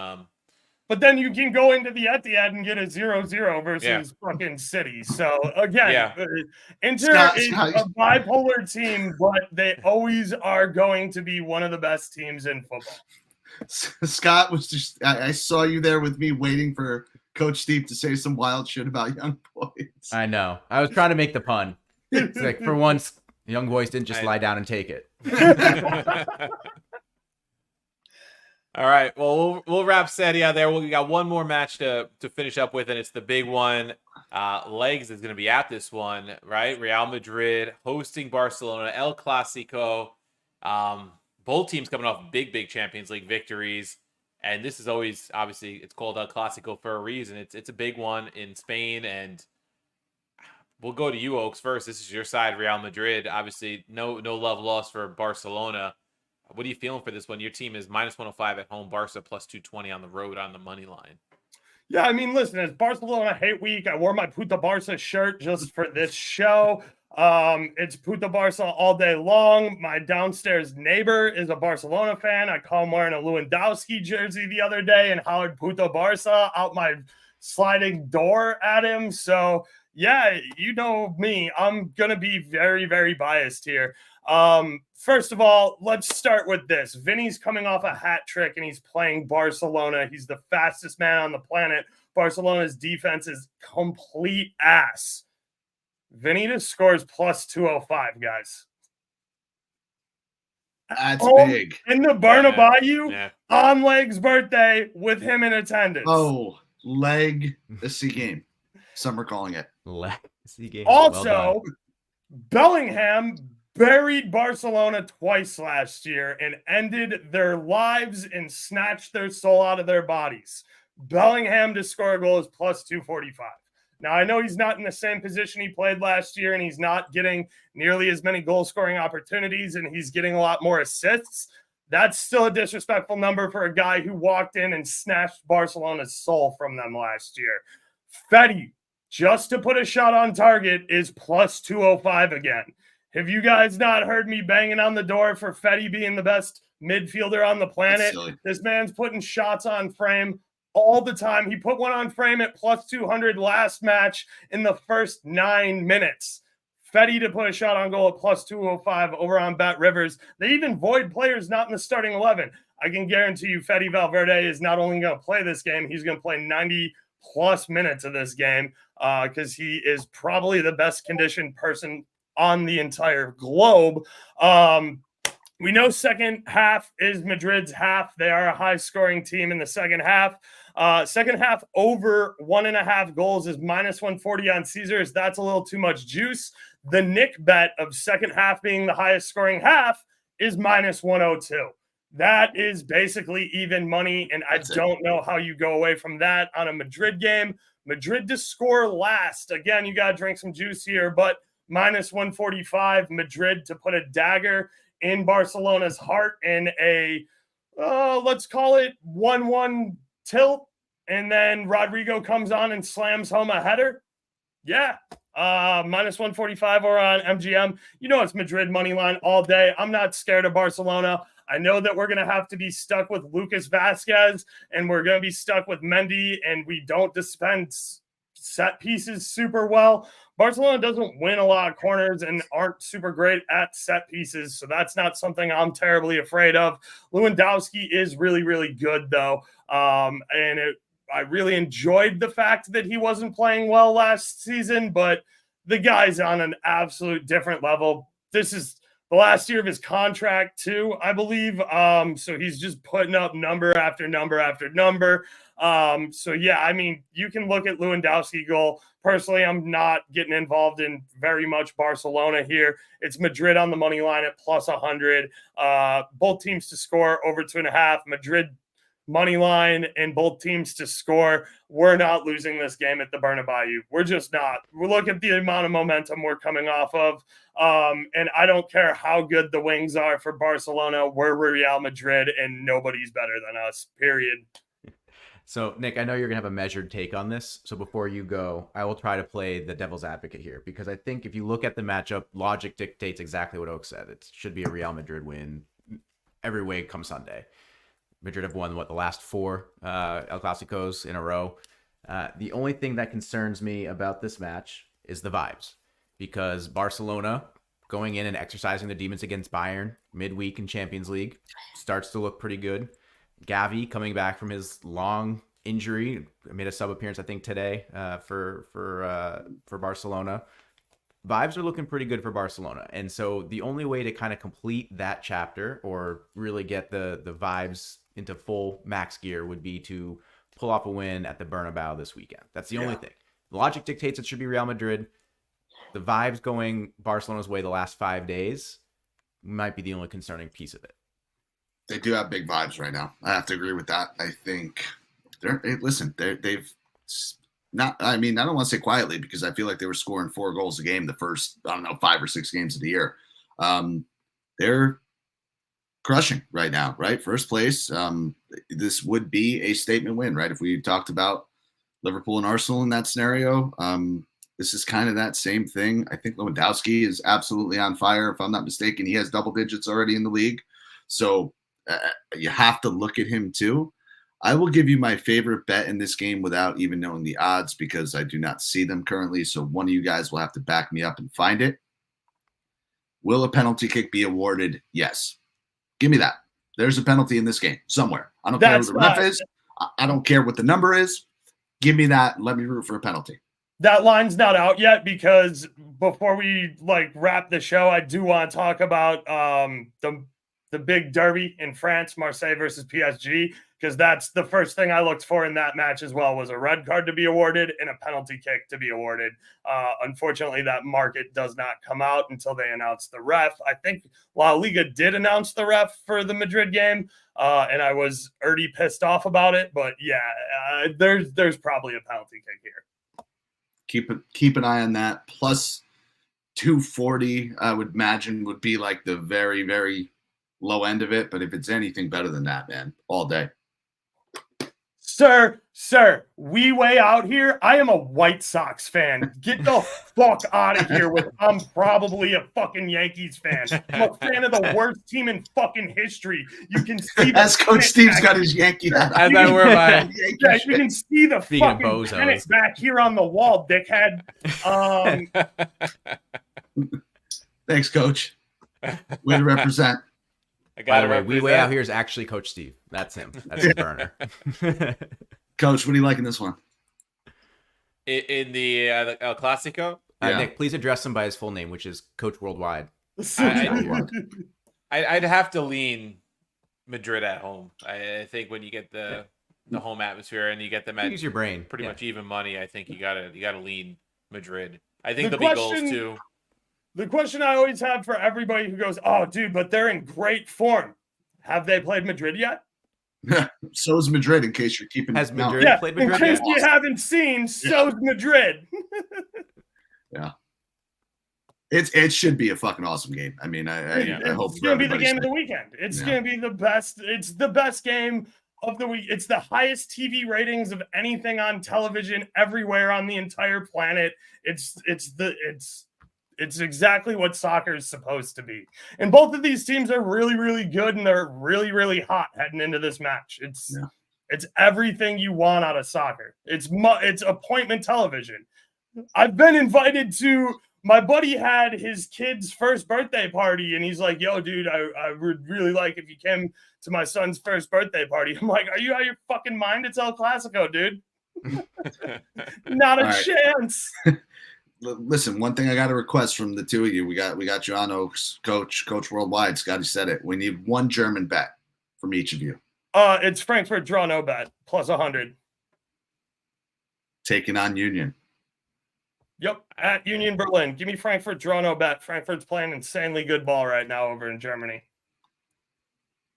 But then you can go into the Etihad and get a 0-0 versus fucking City. So again, Inter is a bipolar team, but they always are going to be one of the best teams in football. Scott was just, I saw you there with me waiting for Coach Steve to say some wild shit about Young Boys. I know. I was trying to make the pun. It's like, for once, Young Boys didn't just lie down and take it. All right. Well, we'll wrap Serie A there. We got one more match to finish up with, and it's the big one. Legs is going to be at this one, right? Real Madrid hosting Barcelona, El Clasico. Both teams coming off big Champions League victories. And this is always, obviously, it's called El Clasico for a reason. It's a big one in Spain. And we'll go to you, Oaks, first. This is your side, Real Madrid. Obviously, no love lost for Barcelona. What are you feeling for this one? Your team is -105 at home, Barca +220 on the road on the money line. Yeah, I mean, listen, it's Barcelona hate week. I wore my Puta Barca shirt just for this show. It's Puta Barca all day long. My downstairs neighbor is a Barcelona fan. I caught him wearing a Lewandowski jersey the other day and hollered Puta Barca out my sliding door at him. So, yeah, you know me. I'm going to be very, very biased here. First of all, let's start with this. Vinny's coming off a hat trick and he's playing Barcelona. He's the fastest man on the planet. Barcelona's defense is complete ass. Vinny just scores +205, guys. That's big. In the Bernabeu on Leg's birthday with him in attendance. Oh, Legacy game. Some are calling it. Legacy game. Also, Bellingham buried Barcelona twice last year and ended their lives and snatched their soul out of their bodies. Bellingham to score a goal is +245. Now, I know he's not in the same position he played last year, and he's not getting nearly as many goal-scoring opportunities, and he's getting a lot more assists. That's still a disrespectful number for a guy who walked in and snatched Barcelona's soul from them last year. Fetty, just to put a shot on target, is +205 again. Have you guys not heard me banging on the door for Fetty being the best midfielder on the planet? This man's putting shots on frame all the time. He put one on frame at +200 last match in the first 9 minutes. Fetty to put a shot on goal at +205 over on Bet Rivers. They even void players not in the starting 11. I can guarantee you Fetty Valverde is not only going to play this game, he's going to play 90+ minutes of this game because he is probably the best conditioned person on the entire globe. We know second half is Madrid's half. They are a high-scoring team in the second half. Second half over 1.5 goals is -140 on Caesars. That's a little too much juice. The Nick bet of second half being the highest scoring half is -102. That is basically even money, and I don't know how you go away from that on a Madrid game. Madrid to score last. Again, you got to drink some juice here, but -145. Madrid to put a dagger in Barcelona's heart in a, let's call it 1-1 tilt. And then Rodrigo comes on and slams home a header. Yeah. -145 or on MGM. You know, it's Madrid money line all day. I'm not scared of Barcelona. I know that we're going to have to be stuck with Lucas Vasquez and we're going to be stuck with Mendy, and we don't dispense set pieces super well. Barcelona doesn't win a lot of corners and aren't super great at set pieces, so that's not something I'm terribly afraid of. Lewandowski is really, really good, though, and I really enjoyed the fact that he wasn't playing well last season, but the guy's on an absolute different level. This is the last year of his contract, too, I believe, so he's just putting up number after number after number. So, yeah, I mean, you can look at Lewandowski goal. Personally, I'm not getting involved in very much Barcelona here. It's Madrid on the money line at +100. Both teams to score over 2.5. Madrid money line and both teams to score. We're not losing this game at the Bernabeu. We're just not. We look at the amount of momentum we're coming off of. And I don't care how good the wings are for Barcelona. We're Real Madrid and nobody's better than us, period. So, Nick, I know you're going to have a measured take on this. So before you go, I will try to play the devil's advocate here, because I think if you look at the matchup, logic dictates exactly what Oak said. It should be a Real Madrid win every way come Sunday. Madrid have won, the last 4 El Clasicos in a row. The only thing that concerns me about this match is the vibes, because Barcelona going in and exercising the demons against Bayern midweek in Champions League starts to look pretty good. Gavi coming back from his long injury, made a sub appearance I think today for Barcelona. Vibes are looking pretty good for Barcelona, and so the only way to kind of complete that chapter or really get the vibes into full max gear would be to pull off a win at the Bernabeu this weekend. That's the only thing. Logic dictates it should be Real Madrid. The vibes going Barcelona's way the last 5 days might be the only concerning piece of it. They do have big vibes right now. I have to agree with that. I think they've not, I mean, I don't want to say quietly, because I feel like they were scoring 4 goals a game the first, 5 or 6 games of the year. They're crushing right now, right? First place. This would be a statement win, right? If we talked about Liverpool and Arsenal in that scenario, this is kind of that same thing. I think Lewandowski is absolutely on fire. If I'm not mistaken, he has double digits already in the league. So you have to look at him too. I will give you my favorite bet in this game without even knowing the odds, because I do not see them currently. So one of you guys will have to back me up and find it. Will a penalty kick be awarded? Yes. Give me that. There's a penalty in this game somewhere. I don't care what the ref is. I don't care what the number is. Give me that. Let me root for a penalty. That line's not out yet, because before we wrap the show, I do want to talk about the big derby in France, Marseille versus PSG, because that's the first thing I looked for in that match as well, was a red card to be awarded and a penalty kick to be awarded. Unfortunately, that market does not come out until they announce the ref. I think La Liga did announce the ref for the Madrid game, and I was already pissed off about it. But yeah, there's probably a penalty kick here. Keep an eye on that. Plus 240, I would imagine, would be like the very, very low end of it. But if it's anything better than that, man, all day. Sir, we way out here. I am a White Sox fan. Get the fuck out of here with I'm probably a fucking Yankees fan. I'm a fan of the worst team in fucking history. You can see as Coach Steve's got his Yankee hat. As I wear my yeah, you can see the fucking pennant back here on the wall, dickhead. Thanks, Coach. Way to represent. By the way, we way out here is actually Coach Steve. That's him. That's the burner. Coach, what do you like in this one? In the El Clasico? Nick, please address him by his full name, which is Coach Worldwide. I'd have to lean Madrid at home. I think when you get the home atmosphere and you get them at use your brain. Pretty much even money, I think you gotta lean Madrid. I think there'll be goals too. The question I always have for everybody who goes, "Oh, dude, but they're in great form." Have they played Madrid yet? So is Madrid, in case you're keeping. Has Madrid played Madrid? In case you haven't seen, so's Madrid. Yeah. It should be a fucking awesome game. I mean, I hope it's going to be the game of the weekend. It's going to be the best. It's the best game of the week. It's the highest TV ratings of anything on television everywhere on the entire planet. It's exactly what soccer is supposed to be. And both of these teams are really, really good, and they're really, really hot heading into this match. It's everything you want out of soccer. It's appointment television. I've been invited to. My buddy had his kid's first birthday party, and he's like, "Yo, dude, I would really like if you came to my son's first birthday party." I'm like, "Are you out of your fucking mind? It's El Clasico, dude." Not a chance. Listen, one thing I got a request from the two of you. We got you on, Oaks, Coach Worldwide. Scotty said it. We need one German bet from each of you. It's Frankfurt draw no bet plus 100. Taking on Union. Yep, at Union Berlin. Give me Frankfurt draw no bet. Frankfurt's playing insanely good ball right now over in Germany.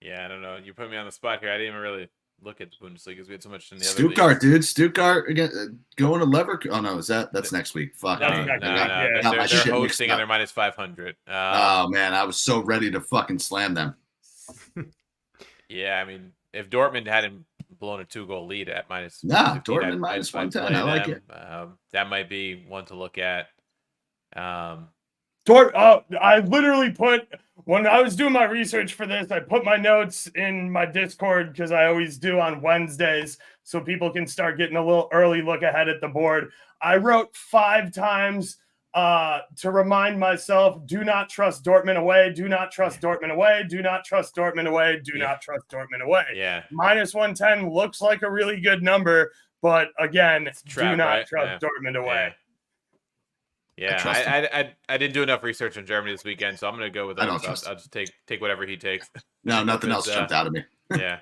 Yeah, I don't know. You put me on the spot here. I didn't even really look at the Bundesliga. We had so much in the other Stuttgart, leagues. dude. Stuttgart again, going to Leverkusen. Oh no, that's next week. Fuck No, me. no, Yeah. no. They're shit hosting mixed and up. they're -500. Oh man, I was so ready to fucking slam them. Yeah, I mean, if Dortmund hadn't blown a 2-goal lead at -15, Dortmund I'd minus play 110. I like them. it. That might be one to look at. I literally put, when I was doing my research for this, I put my notes in my Discord because I always do on Wednesdays so people can start getting a little early look ahead at the board. I wrote 5 times to remind myself, do not trust Dortmund away, do not trust Dortmund away, do not trust Dortmund away, do not trust Dortmund away. Yeah. -110 looks like a really good number, but again, trap, do not right? trust Dortmund away. Yeah, I didn't do enough research on Germany this weekend, so I'm going to go with I don't Oaks. trust I'll just take whatever he takes. No, nothing else jumped out of me. Yeah.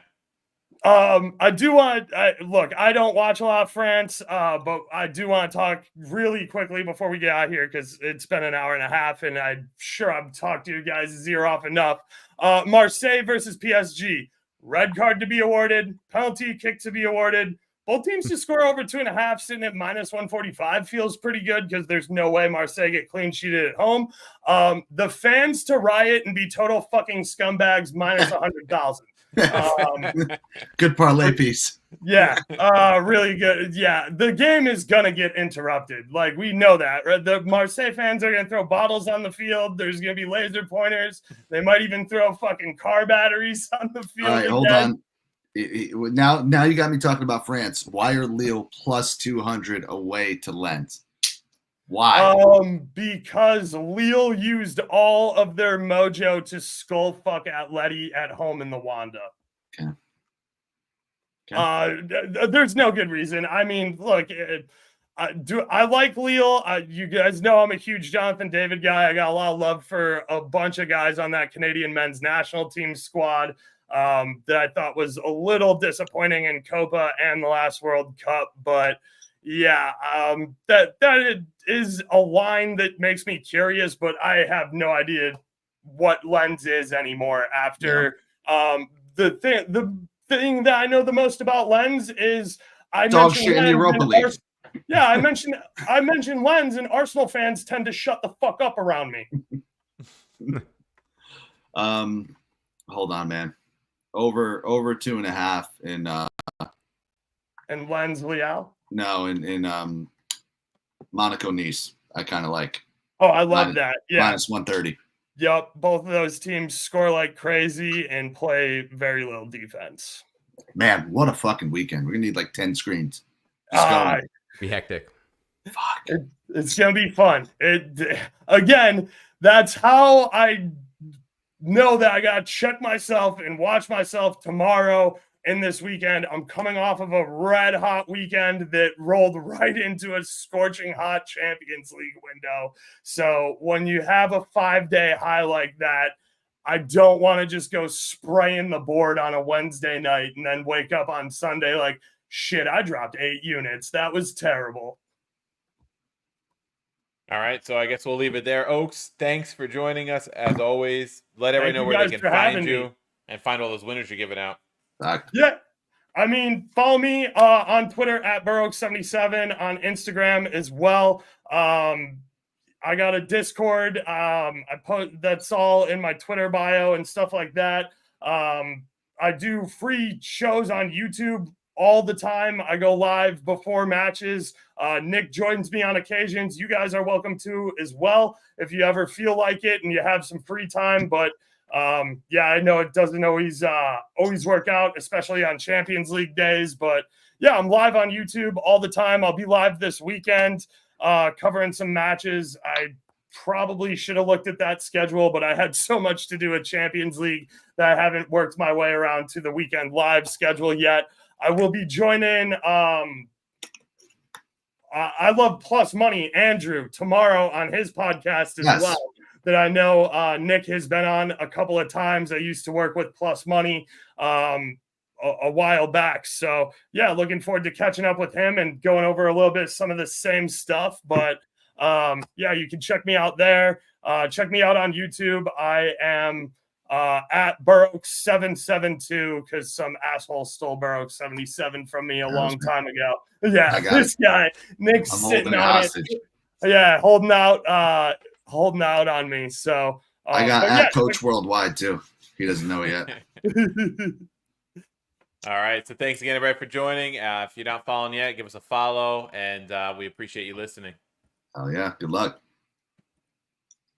I do want look, I don't watch a lot of France, but I do want to talk really quickly before we get out here because it's been an hour and a half, and I'm sure I've talked to you guys' ear off enough. Marseille versus PSG. Red card to be awarded, penalty kick to be awarded. Both teams to score over 2.5, sitting at -145 feels pretty good because there's no way Marseille get clean sheeted at home. The fans to riot and be total fucking scumbags -100,000. Good parlay piece. Yeah, really good. Yeah, the game is gonna get interrupted. Like, we know that. Right? The Marseille fans are gonna throw bottles on the field. There's gonna be laser pointers. They might even throw fucking car batteries on the field. All right, hold on. Now you got me talking about France. Why are Lille +200 away to Lens? Why? Because Lille used all of their mojo to skull fuck Atleti at home in the Wanda. Okay. There's no good reason. I mean, look, I like Lille. You guys know I'm a huge Jonathan David guy. I got a lot of love for a bunch of guys on that Canadian men's national team squad that I thought was a little disappointing in Copa and the last World Cup. But yeah, that is a line that makes me curious, but I have no idea what Lens is anymore after the thing that I know the most about Lens is dog shit in the Europa League. Yeah, I mentioned Lens, and Arsenal fans tend to shut the fuck up around me. Hold on, man. Over 2.5 in and Lens Liao. No, in Monaco Nice. I kind of like. Oh, I love that. Yeah, -130. Yep, both of those teams score like crazy and play very little defense. Man, what a fucking weekend. We're gonna need like 10 screens. Be hectic. Fuck. It's gonna be fun. Again, that's how I know that I gotta check myself and watch myself tomorrow and this weekend. I'm coming off of a red hot weekend that rolled right into a scorching hot Champions League window. So when you have a 5-day high like that, I don't want to just go spraying the board on a Wednesday night and then wake up on Sunday like, shit, I dropped 8 units. That was terrible. All right, so I guess we'll leave it there. Oaks, thanks for joining us as always. Let everybody know where they can find you and find all those winners you're giving out. Yeah. I mean, follow me on Twitter at Burrows77, on Instagram as well. I got a Discord. I put that's all in my Twitter bio and stuff like that. I do free shows on YouTube all the time. I go live before matches. Nick joins me on occasions. You guys are welcome to as well if you ever feel like it and you have some free time. But yeah, I know it doesn't always work out, especially on Champions League days. But yeah, I'm live on YouTube all the time. I'll be live this weekend covering some matches. I probably should have looked at that schedule, but I had so much to do at Champions League that I haven't worked my way around to the weekend live schedule yet. I will be joining I Love Plus Money, Andrew, tomorrow on his podcast as well, that I know Nick has been on a couple of times. I used to work with Plus Money a while back. So yeah, looking forward to catching up with him and going over a little bit of some of the same stuff. But yeah, you can check me out there. Check me out on YouTube. I am at Burrow772 because some asshole stole Burrow77 from me a long time ago. Yeah, this guy, Nick's I'm sitting holding it on hostage. it. Yeah, holding out on me. So I got at Coach Worldwide too. He doesn't know it yet. All right. So thanks again, everybody, for joining. If you're not following yet, give us a follow, and we appreciate you listening. Oh yeah. Good luck.